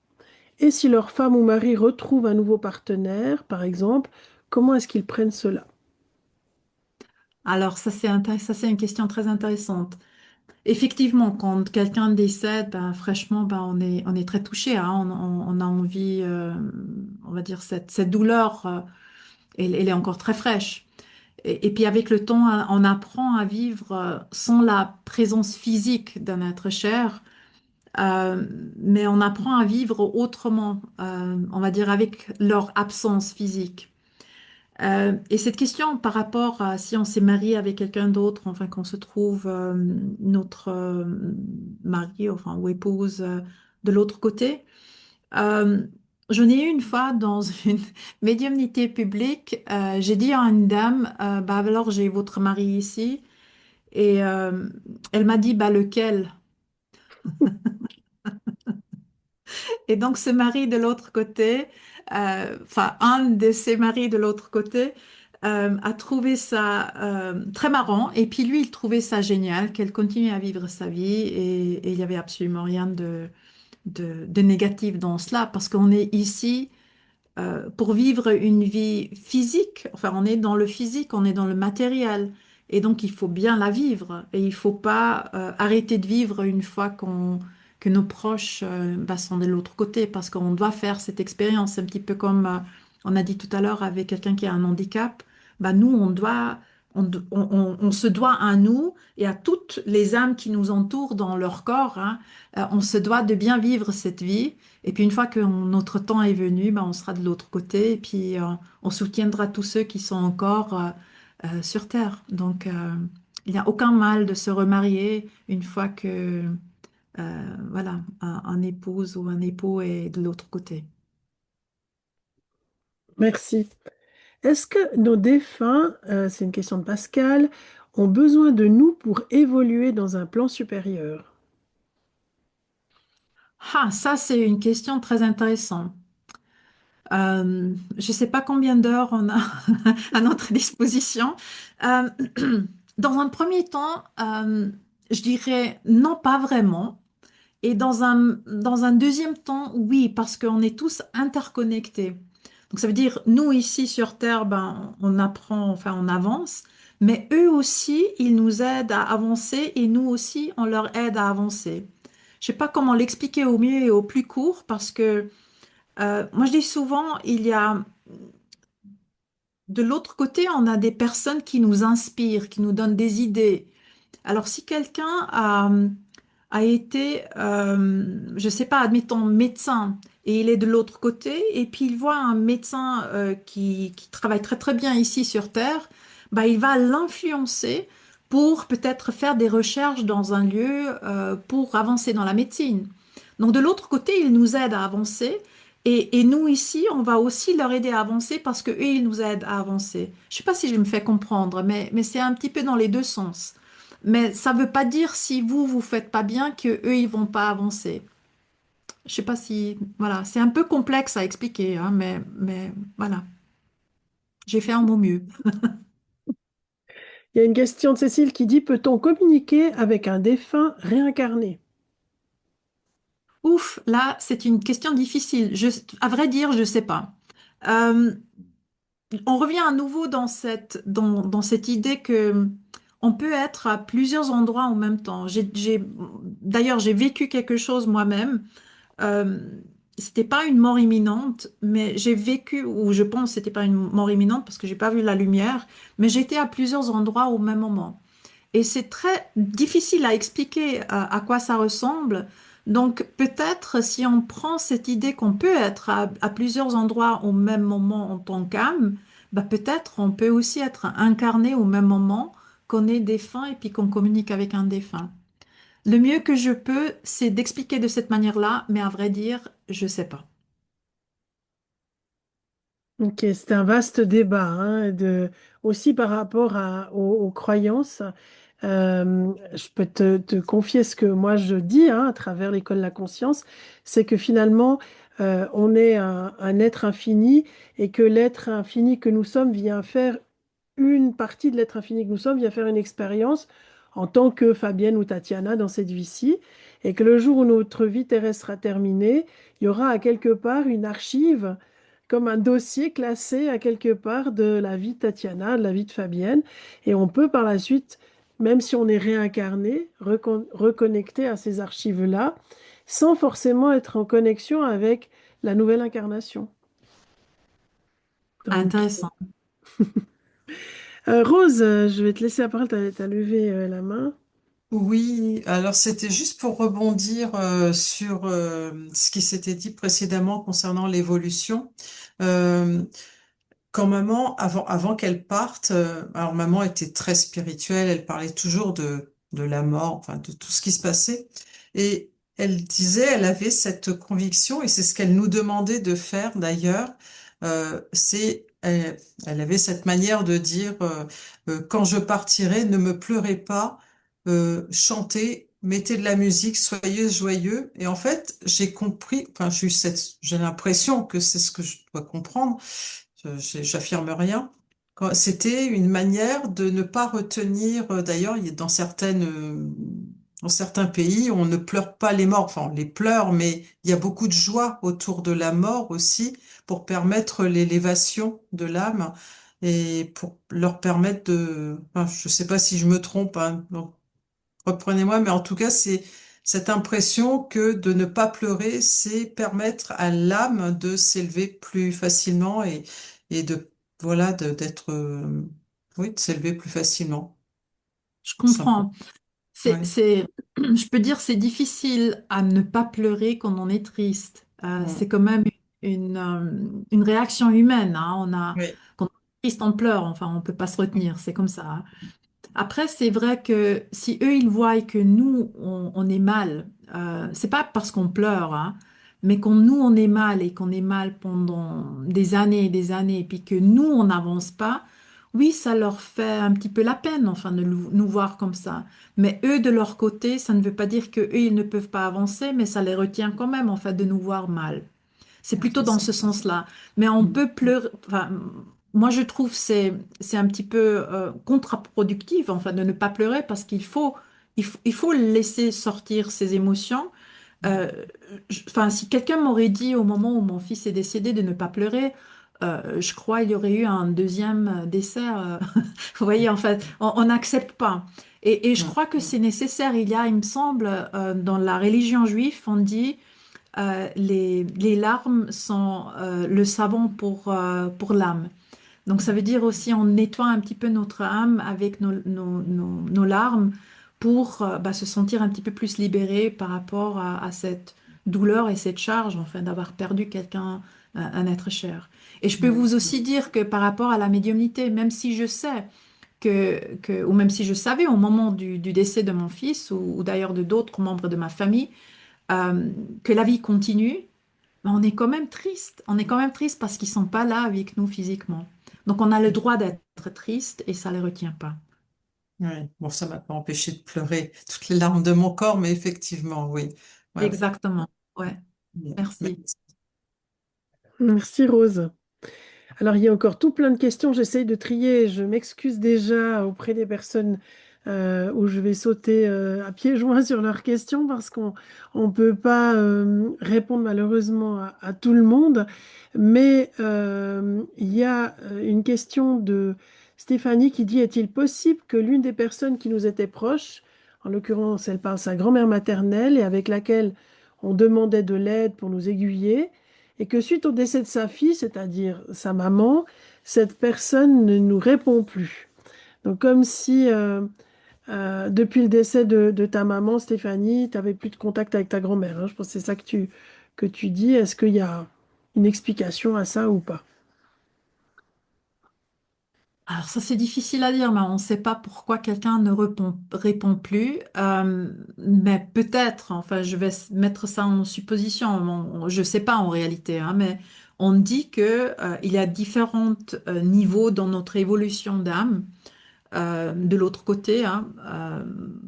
A: Et si leur femme ou mari retrouve un nouveau partenaire, par exemple, comment est-ce qu'ils prennent cela?
B: Alors, ça, c'est une question très intéressante. Effectivement, quand quelqu'un décède, ben, franchement, ben, on est très touché, hein. On a envie, on va dire, cette douleur, elle est encore très fraîche. Et puis, avec le temps, hein, on apprend à vivre sans la présence physique d'un être cher, euh, mais on apprend à vivre autrement, on va dire, avec leur absence physique. Et cette question par rapport à si on s'est marié avec quelqu'un d'autre, enfin qu'on se trouve notre mari, enfin ou épouse de l'autre côté, euh, j'en ai eu une fois dans une médiumnité publique, j'ai dit à une dame, bah alors j'ai votre mari ici, et elle m'a dit bah lequel? Et donc ce mari de l'autre côté, enfin un de ses maris de l'autre côté, a trouvé ça très marrant. Et puis lui, il trouvait ça génial qu'elle continue à vivre sa vie. Et il n'y avait absolument rien de négatif dans cela, parce qu'on est ici pour vivre une vie physique. Enfin, on est dans le physique, on est dans le matériel. Et donc, il faut bien la vivre. Et il ne faut pas arrêter de vivre une fois que nos proches sont de l'autre côté, parce qu'on doit faire cette expérience. C'est un petit peu comme on a dit tout à l'heure avec quelqu'un qui a un handicap. Nous, on se doit à nous et à toutes les âmes qui nous entourent dans leur corps, hein, on se doit de bien vivre cette vie. Et puis, une fois que notre temps est venu, on sera de l'autre côté. Et puis, on soutiendra tous ceux qui sont encore sur Terre. Donc, il n'y a aucun mal de se remarier une fois que voilà, un épouse ou un époux est de l'autre côté.
A: Merci. Est-ce que nos défunts, c'est une question de Pascal, ont besoin de nous pour évoluer dans un plan supérieur?
B: Ah, ça, c'est une question très intéressante. Je ne sais pas combien d'heures on a à notre disposition. Euh, dans un premier temps, je dirais non, pas vraiment. Et dans un deuxième temps, oui, parce qu'on est tous interconnectés. Donc ça veut dire, nous ici sur Terre, on apprend, enfin on avance, mais eux aussi, ils nous aident à avancer et nous aussi, on leur aide à avancer. Je ne sais pas comment l'expliquer au mieux et au plus court, parce que moi je dis souvent, il y a de l'autre côté, on a des personnes qui nous inspirent, qui nous donnent des idées. Alors si quelqu'un a été, je sais pas, admettons, médecin, et il est de l'autre côté, et puis il voit un médecin qui travaille très très bien ici sur Terre, il va l'influencer pour peut-être faire des recherches dans un lieu pour avancer dans la médecine. Donc de l'autre côté, il nous aide à avancer, et nous ici, on va aussi leur aider à avancer parce que eux, ils nous aident à avancer. Je sais pas si je me fais comprendre, mais c'est un petit peu dans les deux sens. Mais ça ne veut pas dire si vous faites pas bien que eux ils vont pas avancer. Je sais pas si voilà, c'est un peu complexe à expliquer, hein, mais voilà, j'ai fait un mon mieux.
A: Il y a une question de Cécile qui dit, peut-on communiquer avec un défunt réincarné?
B: Ouf, là c'est une question difficile. À vrai dire, je sais pas. Euh, on revient à nouveau dans cette idée que on peut être à plusieurs endroits en même temps. D'ailleurs, j'ai vécu quelque chose moi-même. Euh, C'était pas une mort imminente, mais j'ai vécu, ou je pense que c'était pas une mort imminente parce que j'ai pas vu la lumière, mais j'étais à plusieurs endroits au même moment. Et c'est très difficile à expliquer à quoi ça ressemble. Donc peut-être si on prend cette idée qu'on peut être à plusieurs endroits au même moment en tant qu'âme, peut-être on peut aussi être incarné au même moment qu'on est défunt et puis qu'on communique avec un défunt. Le mieux que je peux, c'est d'expliquer de cette manière-là, mais à vrai dire, je sais pas.
A: Ok, c'est un vaste débat, hein, aussi par rapport aux croyances. Je peux te confier ce que moi je dis, hein, à travers l'école de la conscience, c'est que finalement, on est un être infini et que l'être infini que nous sommes vient faire une partie de l'être infini que nous sommes, vient faire une expérience en tant que Fabienne ou Tatiana dans cette vie-ci, et que le jour où notre vie terrestre sera terminée, il y aura à quelque part une archive comme un dossier classé à quelque part de la vie de Tatiana, de la vie de Fabienne. Et on peut par la suite, même si on est réincarné, reconnecter à ces archives-là, sans forcément être en connexion avec la nouvelle incarnation. Donc,
B: Intéressant.
A: Rose, je vais te laisser la parole, tu as levé la main.
E: Oui, alors c'était juste pour rebondir sur ce qui s'était dit précédemment concernant l'évolution. Euh, Quand maman, avant qu'elle parte, alors maman était très spirituelle, elle parlait toujours de la mort, enfin de tout ce qui se passait. Et elle disait, elle avait cette conviction, et c'est ce qu'elle nous demandait de faire d'ailleurs, elle avait cette manière de dire, quand je partirai, ne me pleurez pas, chantez, mettez de la musique, soyez joyeux. Et en fait, j'ai compris, enfin j'ai l'impression que c'est ce que je dois comprendre, j'affirme rien. C'était une manière de ne pas retenir, d'ailleurs, dans certains pays, on ne pleure pas les morts, enfin, on les pleure, mais il y a beaucoup de joie autour de la mort aussi pour permettre l'élévation de l'âme. et pour leur permettre enfin, je sais pas si je me trompe, hein, donc reprenez-moi, mais en tout cas, c'est cette impression que de ne pas pleurer, c'est permettre à l'âme de s'élever plus facilement et voilà, d'être, oui, de s'élever plus facilement,
B: Je
E: tout simplement.
B: comprends.
E: Ouais,
B: Je peux dire, c'est difficile à ne pas pleurer quand on est triste.
E: mm,
B: C'est quand même une réaction humaine, hein.
E: oui,
B: Quand on est triste, on pleure. Enfin, on peut pas se retenir. C'est comme ça, hein. Après, c'est vrai que si eux, ils voient que nous, on est mal, c'est pas parce qu'on pleure, hein, mais quand nous, on est mal et qu'on est mal pendant des années et des années, et puis que nous, on n'avance pas, oui, ça leur fait un petit peu la peine, enfin, de nous voir comme ça. Mais eux, de leur côté, ça ne veut pas dire que eux, ils ne peuvent pas avancer, mais ça les retient quand même, en fait, de nous voir mal. C'est plutôt
E: c'est
B: dans
E: ça.
B: ce sens-là. Mais on
E: Mm,
B: peut pleurer. Enfin, moi, je trouve c'est un petit peu contre-productif, enfin, de ne pas pleurer parce il faut laisser sortir ses émotions.
E: mm,
B: Euh, enfin, si quelqu'un m'aurait dit au moment où mon fils est décédé de ne pas pleurer, je crois il y aurait eu un deuxième décès. Vous voyez, en fait, on n'accepte pas. Et je
E: mm,
B: crois que c'est nécessaire. Il me semble, dans la religion juive, on dit les larmes sont le savon pour l'âme. Donc ça veut dire aussi on nettoie un petit peu notre âme avec nos larmes pour se sentir un petit peu plus libéré par rapport à cette douleur et cette charge, enfin, d'avoir perdu quelqu'un, un être cher. Et je peux
E: mm,
B: vous aussi dire que par rapport à la médiumnité, même si je sais ou même si je savais au moment du décès de mon fils ou d'ailleurs de d'autres membres de ma famille, euh, que la vie continue, mais on est quand même triste. On est quand même triste parce qu'ils sont pas là avec nous physiquement. Donc on a le droit d'être triste et ça les retient pas.
E: ouais. Bon, ça m'a pas empêché de pleurer toutes les larmes de mon corps, mais effectivement, oui. Ouais, ouais.
B: Exactement. Ouais.
E: Bien.
B: Merci.
E: Merci.
A: Merci Rose. Alors, il y a encore tout plein de questions. J'essaye de trier. Je m'excuse déjà auprès des personnes où je vais sauter à pieds joints sur leurs questions parce qu'on ne peut pas répondre malheureusement à tout le monde. Mais il y a une question de Stéphanie qui dit, est-il possible que l'une des personnes qui nous était proche, en l'occurrence, elle parle de sa grand-mère maternelle et avec laquelle on demandait de l'aide pour nous aiguiller, et que suite au décès de sa fille, c'est-à-dire sa maman, cette personne ne nous répond plus. Donc comme si depuis le décès de ta maman, Stéphanie, tu n'avais plus de contact avec ta grand-mère, hein. Je pense que c'est ça que tu dis. Est-ce qu'il y a une explication à ça ou pas?
B: Alors ça c'est difficile à dire, mais on ne sait pas pourquoi quelqu'un ne répond plus. Mais peut-être, enfin je vais mettre ça en supposition, je ne sais pas en réalité, hein, mais on dit que, il y a différents niveaux dans notre évolution d'âme. De l'autre côté, hein,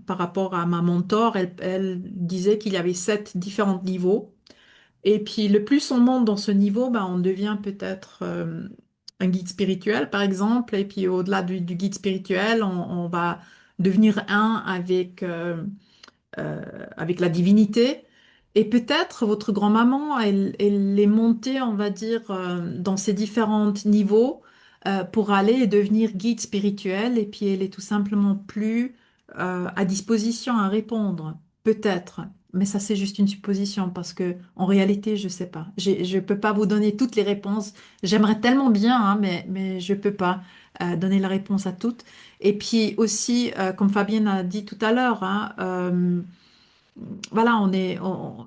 B: par rapport à ma mentor, elle disait qu'il y avait 7 différents niveaux. Et puis, le plus on monte dans ce niveau, ben, on devient peut-être un guide spirituel, par exemple. Et puis, au-delà du guide spirituel, on va devenir un avec la divinité. Et peut-être votre grand-maman, elle est montée, on va dire, dans ces différents niveaux pour aller et devenir guide spirituel. Et puis elle est tout simplement plus à disposition à répondre. Peut-être. Mais ça, c'est juste une supposition parce que en réalité, je sais pas. Je peux pas vous donner toutes les réponses. J'aimerais tellement bien, hein, mais je peux pas donner la réponse à toutes. Et puis aussi, comme Fabienne a dit tout à l'heure, hein, voilà,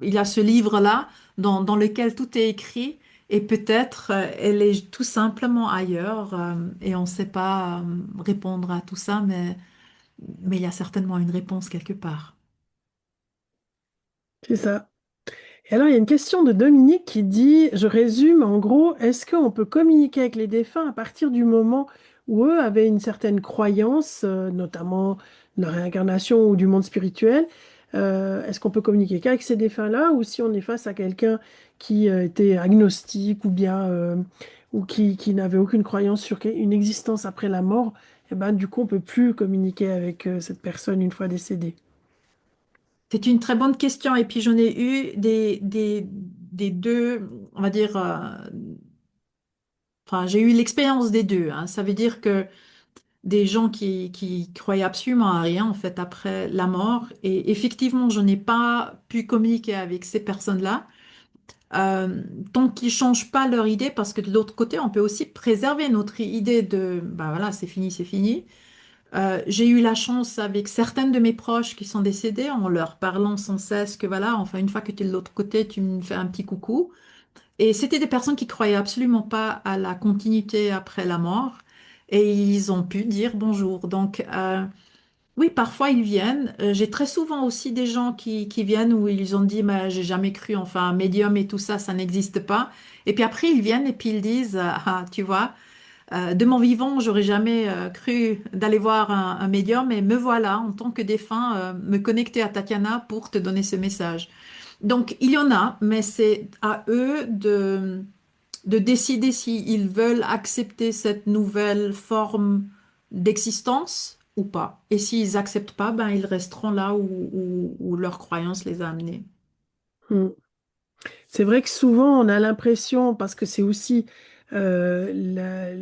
B: il y a ce livre-là dans lequel tout est écrit et peut-être elle est tout simplement ailleurs et on ne sait pas répondre à tout ça, mais il y a certainement une réponse quelque part.
A: C'est ça. Et alors, il y a une question de Dominique qui dit, je résume, en gros, est-ce qu'on peut communiquer avec les défunts à partir du moment où eux avaient une certaine croyance, notamment de la réincarnation ou du monde spirituel? Est-ce qu'on peut communiquer qu'avec ces défunts-là ou si on est face à quelqu'un qui était agnostique ou bien ou qui n'avait aucune croyance sur une existence après la mort, et ben, du coup, on peut plus communiquer avec cette personne une fois décédée.
B: C'est une très bonne question et puis j'en ai eu des deux, on va dire, enfin, j'ai eu l'expérience des deux, hein. Ça veut dire que des gens qui croyaient absolument à rien, en fait, après la mort. Et effectivement, je n'ai pas pu communiquer avec ces personnes-là. Tant qu'ils changent pas leur idée, parce que de l'autre côté, on peut aussi préserver notre idée de, bah voilà, c'est fini, c'est fini. J'ai eu la chance avec certaines de mes proches qui sont décédées, en leur parlant sans cesse que voilà, enfin, une fois que tu es de l'autre côté, tu me fais un petit coucou. Et c'était des personnes qui croyaient absolument pas à la continuité après la mort. Et ils ont pu dire bonjour. Donc, oui, parfois ils viennent. J'ai très souvent aussi des gens qui viennent où ils ont dit, mais j'ai jamais cru, enfin, un médium et tout ça, ça n'existe pas. Et puis après, ils viennent et puis ils disent, ah, tu vois, de mon vivant, j'aurais jamais cru d'aller voir un médium, mais me voilà en tant que défunt, me connecter à Tatiana pour te donner ce message. Donc, il y en a, mais c'est à eux de décider s'ils veulent accepter cette nouvelle forme d'existence ou pas. Et s'ils acceptent pas, ben, ils resteront là où leur croyance les a amenés.
A: Mm. C'est vrai que souvent on a l'impression, parce que c'est aussi la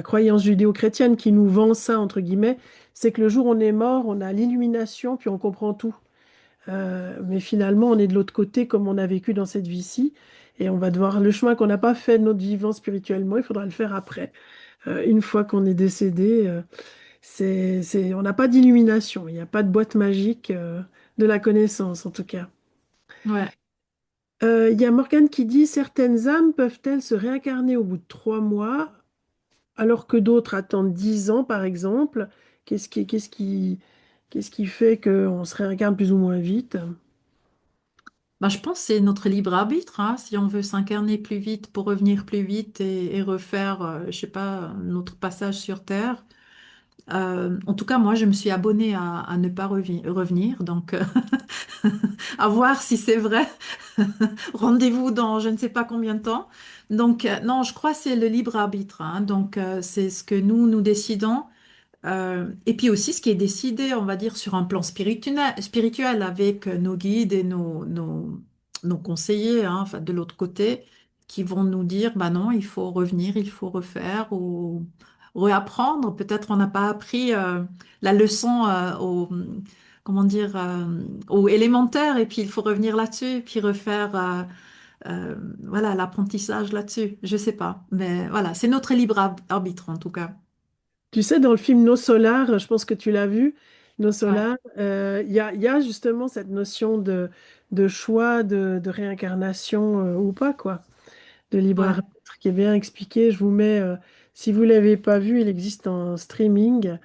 A: croyance judéo-chrétienne qui nous vend ça, entre guillemets, c'est que le jour où on est mort, on a l'illumination, puis on comprend tout. Mais finalement, on est de l'autre côté comme on a vécu dans cette vie-ci, et on va devoir, le chemin qu'on n'a pas fait de notre vivant spirituellement, il faudra le faire après. Une fois qu'on est décédé, on n'a pas d'illumination, il n'y a pas de boîte magique de la connaissance en tout cas.
B: Ouais.
A: Il y a Morgane qui dit, certaines âmes peuvent-elles se réincarner au bout de 3 mois, alors que d'autres attendent 10 ans, par exemple? Qu'est-ce qui fait qu'on se réincarne plus ou moins vite?
B: Ben, je pense que c'est notre libre arbitre, hein. Si on veut s'incarner plus vite pour revenir plus vite et refaire, je sais pas, notre passage sur Terre. En tout cas, moi, je me suis abonnée à ne pas revenir, donc à voir si c'est vrai. Rendez-vous dans je ne sais pas combien de temps. Donc, non, je crois que c'est le libre arbitre, hein. Donc, c'est ce que nous décidons. Et puis aussi ce qui est décidé, on va dire, sur un plan spirituel avec nos guides et nos conseillers, hein, enfin, de l'autre côté, qui vont nous dire, bah non, il faut revenir, il faut refaire ou réapprendre. Peut-être on n'a pas appris la leçon comment dire, au élémentaire et puis il faut revenir là-dessus et puis refaire voilà, l'apprentissage là-dessus. Je sais pas, mais voilà, c'est notre libre arbitre en tout cas.
A: Tu sais, dans le film Nos Solars, je pense que tu l'as vu, Nos
B: Ouais.
A: Solars, il y a justement cette notion de choix, de réincarnation ou pas, quoi, de libre
B: Ouais.
A: arbitre qui est bien expliqué. Je vous mets, si vous ne l'avez pas vu, il existe en streaming.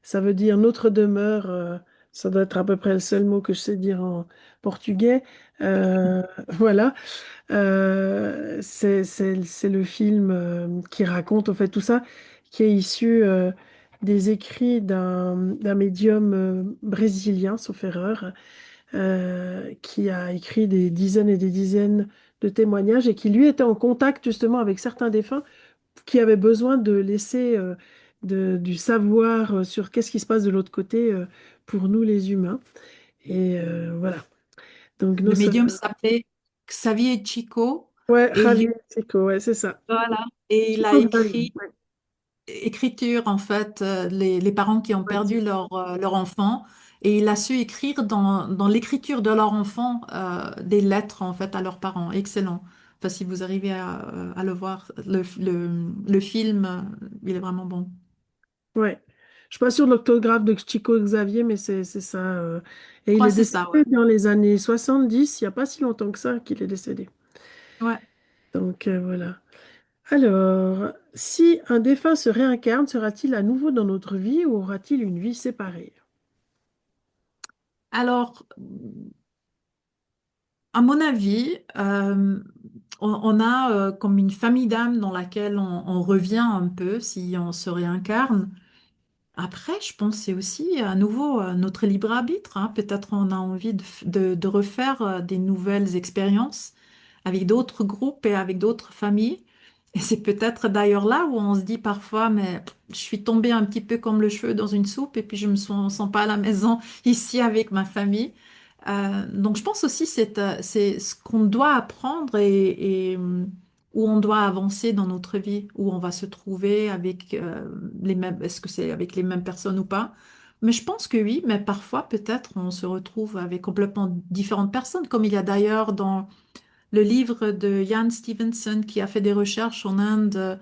A: Ça veut dire notre demeure. Ça doit être à peu près le seul mot que je sais dire en portugais. Voilà. C'est le film qui raconte en fait tout ça, qui est issu des écrits d'un médium brésilien, sauf erreur, qui a écrit des dizaines et des dizaines de témoignages et qui lui était en contact justement avec certains défunts qui avaient besoin de laisser du savoir sur qu'est-ce qui se passe de l'autre côté pour nous les humains. Et voilà. Donc,
B: Le médium s'appelait Xavier Chico
A: ouais,
B: et
A: Javier Chico, ouais, c'est ça.
B: voilà, et il a
A: Chico Xavier,
B: écrit écriture en fait les parents qui ont
A: ouais,
B: perdu leur enfant et il a su écrire dans l'écriture de leur enfant des lettres en fait à leurs parents. Excellent. Enfin, si vous arrivez à le voir, le film, il est vraiment bon.
A: ouais. Je suis pas sûre de l'orthographe de Chico Xavier, mais c'est ça.
B: Je
A: Et il
B: crois
A: est
B: que c'est ça, ouais.
A: décédé dans les années 70. Il n'y a pas si longtemps que ça qu'il est décédé.
B: Ouais.
A: Donc voilà. Alors, si un défunt se réincarne, sera-t-il à nouveau dans notre vie ou aura-t-il une vie séparée?
B: Alors, à mon avis, on a comme une famille d'âmes dans laquelle on revient un peu si on se réincarne. Après, je pense que c'est aussi à nouveau notre libre arbitre, hein. Peut-être on a envie de refaire des nouvelles expériences avec d'autres groupes et avec d'autres familles. Et c'est peut-être d'ailleurs là où on se dit parfois, mais je suis tombée un petit peu comme le cheveu dans une soupe et puis je me sens pas à la maison ici avec ma famille. Donc je pense aussi c'est ce qu'on doit apprendre et où on doit avancer dans notre vie, où on va se trouver avec les mêmes, est-ce que c'est avec les mêmes personnes ou pas? Mais je pense que oui, mais parfois peut-être on se retrouve avec complètement différentes personnes, comme il y a d'ailleurs dans le livre de Ian Stevenson qui a fait des recherches en Inde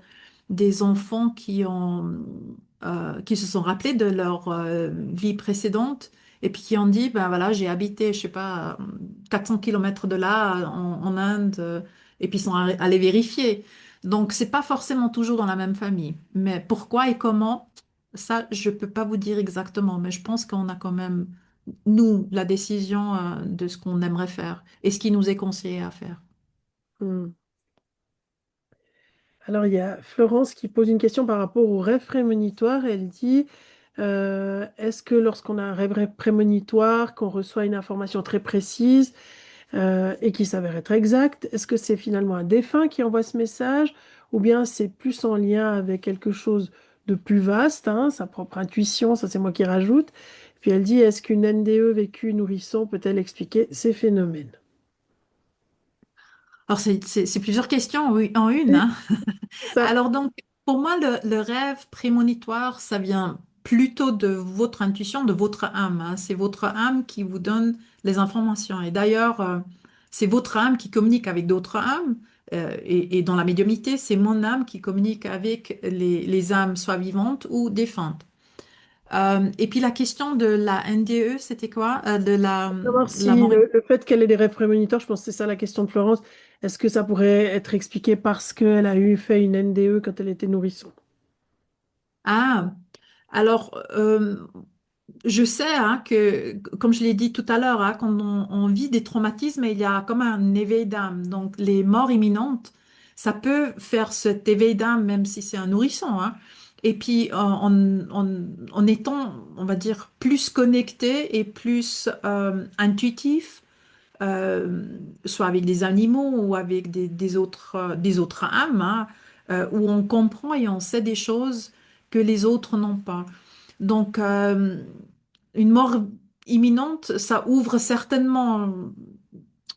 B: des enfants qui se sont rappelés de leur vie précédente et puis qui ont dit, ben voilà, j'ai habité, je sais pas, 400 kilomètres de là en Inde et puis ils sont allés vérifier. Donc, c'est pas forcément toujours dans la même famille. Mais pourquoi et comment, ça, je peux pas vous dire exactement. Mais je pense qu'on a quand même, nous, la décision de ce qu'on aimerait faire et ce qui nous est conseillé à faire.
A: Hmm. Alors, il y a Florence qui pose une question par rapport au rêve prémonitoire. Elle dit, est-ce que lorsqu'on a un rêve prémonitoire, qu'on reçoit une information très précise et qui s'avère être exacte, est-ce que c'est finalement un défunt qui envoie ce message ou bien c'est plus en lien avec quelque chose de plus vaste, hein, sa propre intuition, ça c'est moi qui rajoute. Puis elle dit, est-ce qu'une NDE vécue nourrisson peut-elle expliquer ces phénomènes?
B: Alors, c'est plusieurs questions en une,
A: Oui,
B: hein.
A: c'est ça.
B: Alors donc, pour moi, le rêve prémonitoire, ça vient plutôt de votre intuition, de votre âme, hein. C'est votre âme qui vous donne les informations. Et d'ailleurs, c'est votre âme qui communique avec d'autres âmes. Et dans la médiumnité, c'est mon âme qui communique avec les âmes, soit vivantes ou défuntes. Et puis la question de la NDE, c'était quoi? De
A: Savoir
B: la
A: si
B: mort.
A: le fait qu'elle ait des rêves prémonitoires, je pense que c'est ça la question de Florence, est-ce que ça pourrait être expliqué parce qu'elle a eu fait une NDE quand elle était nourrisson?
B: Ah, alors, je sais hein, que, comme je l'ai dit tout à l'heure, hein, quand on vit des traumatismes, il y a comme un éveil d'âme. Donc, les morts imminentes, ça peut faire cet éveil d'âme, même si c'est un nourrisson, hein. Et puis, en étant, on va dire, plus connecté et plus intuitif, soit avec des animaux ou avec des autres âmes, hein, où on comprend et on sait des choses que les autres n'ont pas. Donc, une mort imminente, ça ouvre certainement,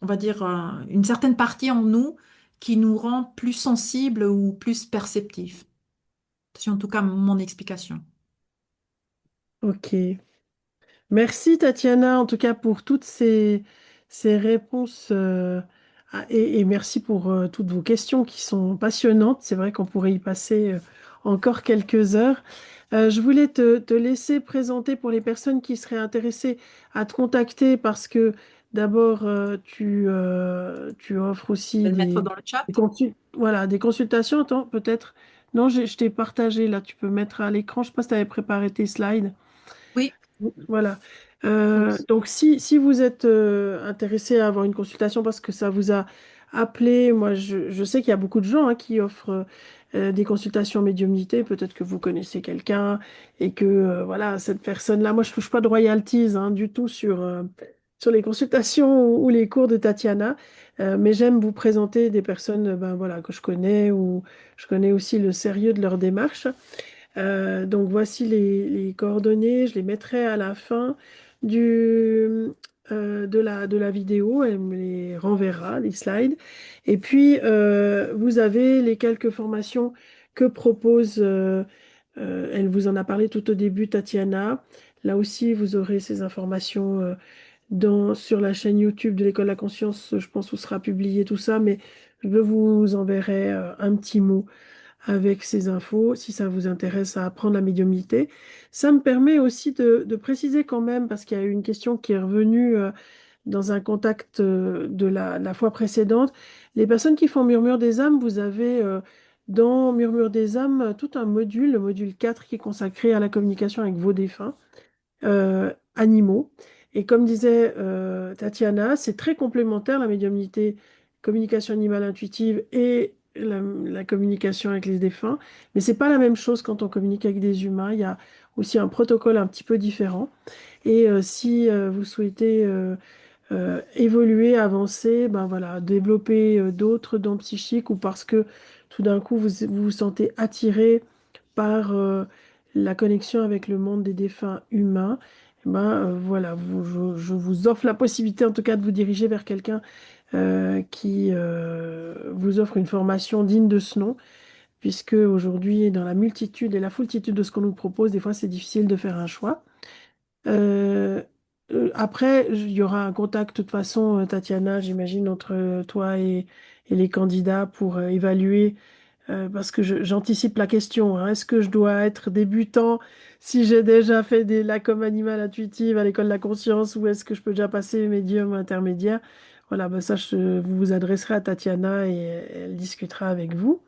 B: on va dire, une certaine partie en nous qui nous rend plus sensibles ou plus perceptifs. C'est en tout cas mon explication.
A: Ok. Merci Tatiana, en tout cas pour toutes ces réponses et merci pour toutes vos questions qui sont passionnantes. C'est vrai qu'on pourrait y passer encore quelques heures. Je voulais te laisser présenter pour les personnes qui seraient intéressées à te contacter parce que d'abord tu offres
B: Je
A: aussi
B: vais le mettre dans le chat.
A: voilà, des consultations. Attends, peut-être. Non, je t'ai partagé là, tu peux mettre à l'écran. Je ne sais pas si tu avais préparé tes slides.
B: Oui.
A: Voilà.
B: Oups.
A: Donc, si vous êtes intéressé à avoir une consultation parce que ça vous a appelé, moi, je sais qu'il y a beaucoup de gens hein, qui offrent des consultations médiumnité. Peut-être que vous connaissez quelqu'un et que, voilà, cette personne-là, moi, je touche pas de royalties hein, du tout sur les consultations ou les cours de Tatiana. Mais j'aime vous présenter des personnes ben, voilà, que je connais ou je connais aussi le sérieux de leur démarche. Donc voici les coordonnées, je les mettrai à la fin de la vidéo, elle me les renverra, les slides. Et puis, vous avez les quelques formations que propose, elle vous en a parlé tout au début, Tatiana. Là aussi, vous aurez ces informations sur la chaîne YouTube de l'École de la Conscience, je pense où sera publié tout ça, mais je vous enverrai un petit mot avec ces infos, si ça vous intéresse à apprendre la médiumnité. Ça me permet aussi de préciser quand même, parce qu'il y a eu une question qui est revenue dans un contact de la fois précédente. Les personnes qui font Murmure des âmes, vous avez dans Murmure des âmes tout un module, le module 4 qui est consacré à la communication avec vos défunts animaux. Et comme disait Tatiana, c'est très complémentaire, la médiumnité, communication animale intuitive et la communication avec les défunts. Mais c'est pas la même chose quand on communique avec des humains. Il y a aussi un protocole un petit peu différent. Et si vous souhaitez évoluer, avancer, ben voilà, développer d'autres dons psychiques ou parce que tout d'un coup vous vous sentez attiré par la connexion avec le monde des défunts humains, eh ben, voilà, je vous offre la possibilité en tout cas de vous diriger vers quelqu'un qui vous offre une formation digne de ce nom, puisque aujourd'hui, dans la multitude et la foultitude de ce qu'on nous propose, des fois, c'est difficile de faire un choix. Euh, Après, il y aura un contact, de toute façon, Tatiana, j'imagine, entre toi et les candidats pour évaluer, parce que j'anticipe la question, hein. Est-ce que je dois être débutant si j'ai déjà fait la com animale intuitive à l'école de la conscience, ou est-ce que je peux déjà passer médium ou intermédiaire? Voilà, ben ça, vous vous adresserez à Tatiana et elle discutera avec vous.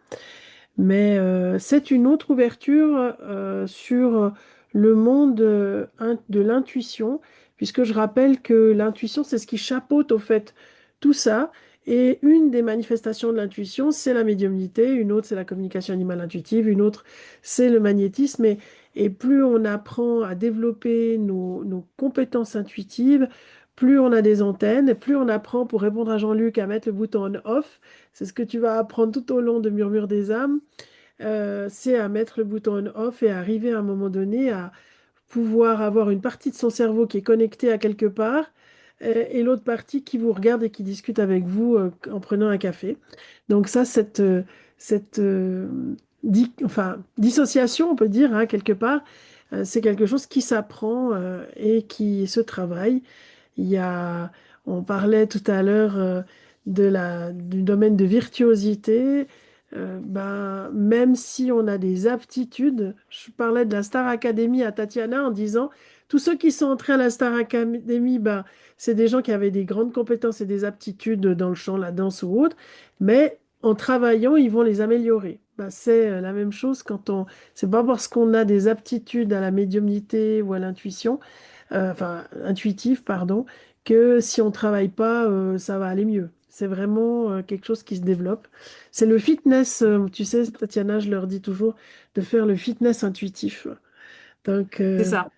A: Mais c'est une autre ouverture sur le monde de l'intuition, puisque je rappelle que l'intuition, c'est ce qui chapeaute au fait tout ça. Et une des manifestations de l'intuition, c'est la médiumnité, une autre, c'est la communication animale intuitive, une autre, c'est le magnétisme. Et plus on apprend à développer nos compétences intuitives, plus on a des antennes, plus on apprend, pour répondre à Jean-Luc, à mettre le bouton on-off. C'est ce que tu vas apprendre tout au long de Murmure des âmes, c'est à mettre le bouton on-off et arriver à un moment donné à pouvoir avoir une partie de son cerveau qui est connectée à quelque part, et l'autre partie qui vous regarde et qui discute avec vous en prenant un café. Donc ça, cette enfin, dissociation, on peut dire, hein, quelque part, c'est quelque chose qui s'apprend et qui se travaille. Il y a, on parlait tout à l'heure du domaine de virtuosité. Ben, même si on a des aptitudes, je parlais de la Star Academy à Tatiana en disant, tous ceux qui sont entrés à la Star Academy, ben, c'est des gens qui avaient des grandes compétences et des aptitudes dans le chant, la danse ou autre, mais en travaillant, ils vont les améliorer. Ben, c'est la même chose c'est pas parce qu'on a des aptitudes à la médiumnité ou à l'intuition, enfin intuitive, pardon, que si on travaille pas, ça va aller mieux. C'est vraiment quelque chose qui se développe. C'est le fitness, tu sais, Tatiana, je leur dis toujours de faire le fitness intuitif. Donc,
B: C'est ça.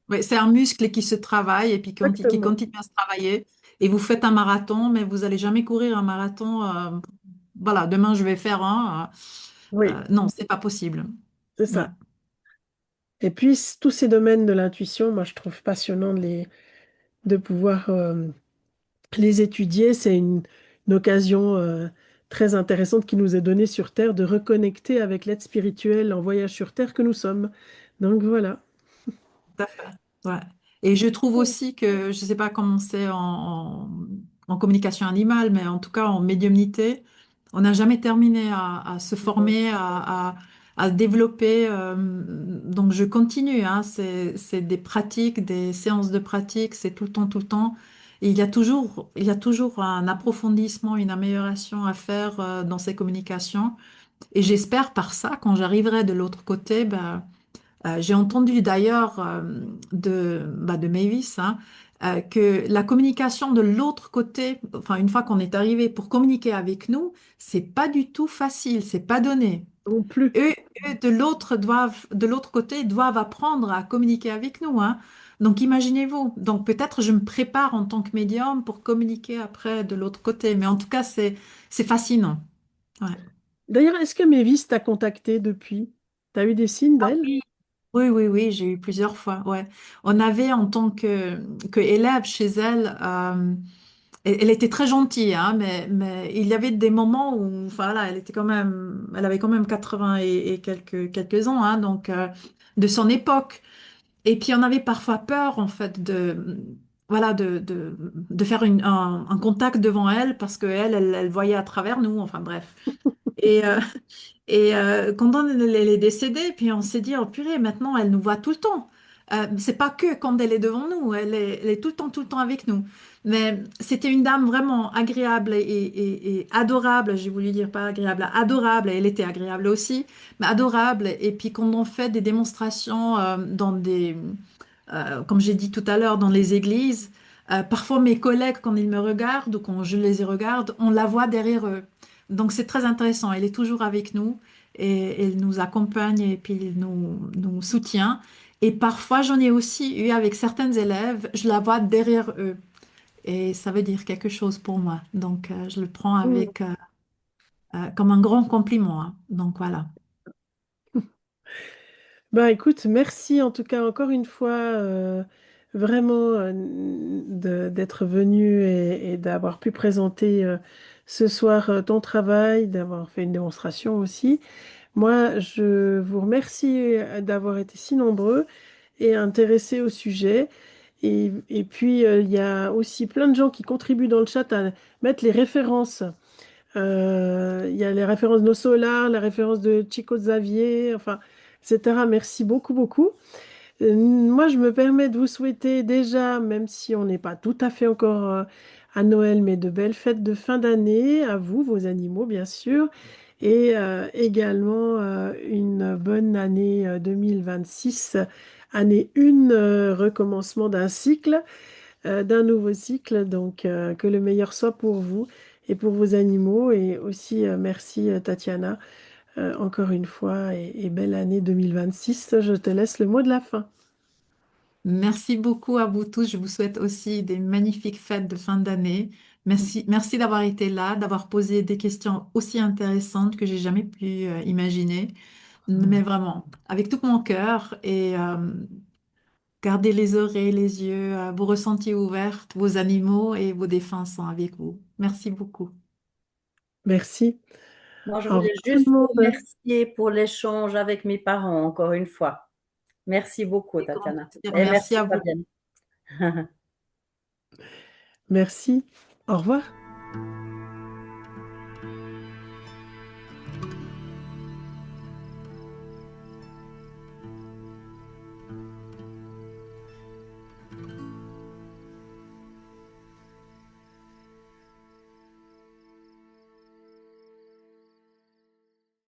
B: Ouais, c'est un muscle qui se travaille et puis qui
A: exactement.
B: continue à se travailler. Et vous faites un marathon, mais vous n'allez jamais courir un marathon. Voilà, demain je vais faire un.
A: Oui,
B: Non, c'est pas possible.
A: c'est
B: Ouais.
A: ça. Et puis, tous ces domaines de l'intuition, moi, je trouve passionnant de pouvoir les étudier. C'est une occasion très intéressante qui nous est donnée sur Terre de reconnecter avec l'être spirituel en voyage sur Terre que nous sommes. Donc, voilà.
B: Tout à fait. Ouais. Et je trouve aussi que, je ne sais pas comment c'est en communication animale, mais en tout cas en médiumnité, on n'a jamais terminé à se former, à développer. Donc je continue, hein. C'est des pratiques, des séances de pratique, c'est tout le temps, tout le temps. Et il y a toujours un approfondissement, une amélioration à faire dans ces communications. Et j'espère par ça, quand j'arriverai de l'autre côté, ben, j'ai entendu d'ailleurs de Mavis, hein, que la communication de l'autre côté, enfin une fois qu'on est arrivé pour communiquer avec nous, c'est pas du tout facile, c'est pas donné.
A: Non plus.
B: Eux, de l'autre côté, doivent apprendre à communiquer avec nous, hein. Donc imaginez-vous. Donc peut-être je me prépare en tant que médium pour communiquer après de l'autre côté, mais en tout cas c'est fascinant. Ouais.
A: D'ailleurs, est-ce que Mévis t'a contacté depuis? T'as eu des signes
B: Ah
A: d'elle?
B: oui. Oui, oui, oui, j'ai eu plusieurs fois, ouais. On avait en tant que élève chez elle, elle était très gentille, hein, mais il y avait des moments où, enfin, voilà, elle avait quand même 80 et quelques ans, hein, donc de son époque. Et puis on avait parfois peur, en fait, voilà, de faire un contact devant elle parce elle voyait à travers nous, enfin bref. Et, quand elle est décédée, puis on s'est dit, oh purée, maintenant elle nous voit tout le temps. C'est pas que quand elle est devant nous, elle est tout le temps avec nous. Mais c'était une dame vraiment agréable et adorable, j'ai voulu dire pas agréable, adorable, et elle était agréable aussi, mais adorable. Et puis quand on fait des démonstrations comme j'ai dit tout à l'heure, dans les églises, parfois mes collègues, quand ils me regardent ou quand je les regarde, on la voit derrière eux. Donc c'est très intéressant. Elle est toujours avec nous et elle nous accompagne et puis elle nous soutient. Et parfois, j'en ai aussi eu avec certaines élèves, je la vois derrière eux. Et ça veut dire quelque chose pour moi. Donc je le prends
A: Mm.
B: comme un grand compliment, hein. Donc voilà.
A: Ben écoute, merci en tout cas encore une fois vraiment d'être venu et d'avoir pu présenter ce soir ton travail, d'avoir fait une démonstration aussi. Moi, je vous remercie d'avoir été si nombreux et intéressés au sujet. Et puis, il y a aussi plein de gens qui contribuent dans le chat à mettre les références. Il y a les références de No Solar, la référence de Chico Xavier, enfin, etc. Merci beaucoup, beaucoup. Moi, je me permets de vous souhaiter déjà, même si on n'est pas tout à fait encore à Noël, mais de belles fêtes de fin d'année, à vous, vos animaux, bien sûr, et également une bonne année 2026, année 1, recommencement d'un cycle, d'un nouveau cycle, donc que le meilleur soit pour vous et pour vos animaux, et aussi merci Tatiana, encore une fois, et belle année 2026. Je te laisse le mot de la fin.
B: Merci beaucoup à vous tous. Je vous souhaite aussi des magnifiques fêtes de fin d'année. Merci d'avoir été là, d'avoir posé des questions aussi intéressantes que j'ai jamais pu imaginer. Mais vraiment, avec tout mon cœur et gardez les oreilles, les yeux, vos ressentis ouverts, vos animaux et vos défunts sont avec vous. Merci beaucoup.
A: Merci.
C: Moi, je
A: Au revoir
C: voulais
A: tout le
C: juste vous
A: monde.
C: remercier pour l'échange avec mes parents, encore une fois. Merci beaucoup,
B: Avec grand
C: Tatiana.
B: plaisir.
C: Et
B: Merci
C: merci,
B: à vous.
C: Fabienne.
A: Merci. Au revoir.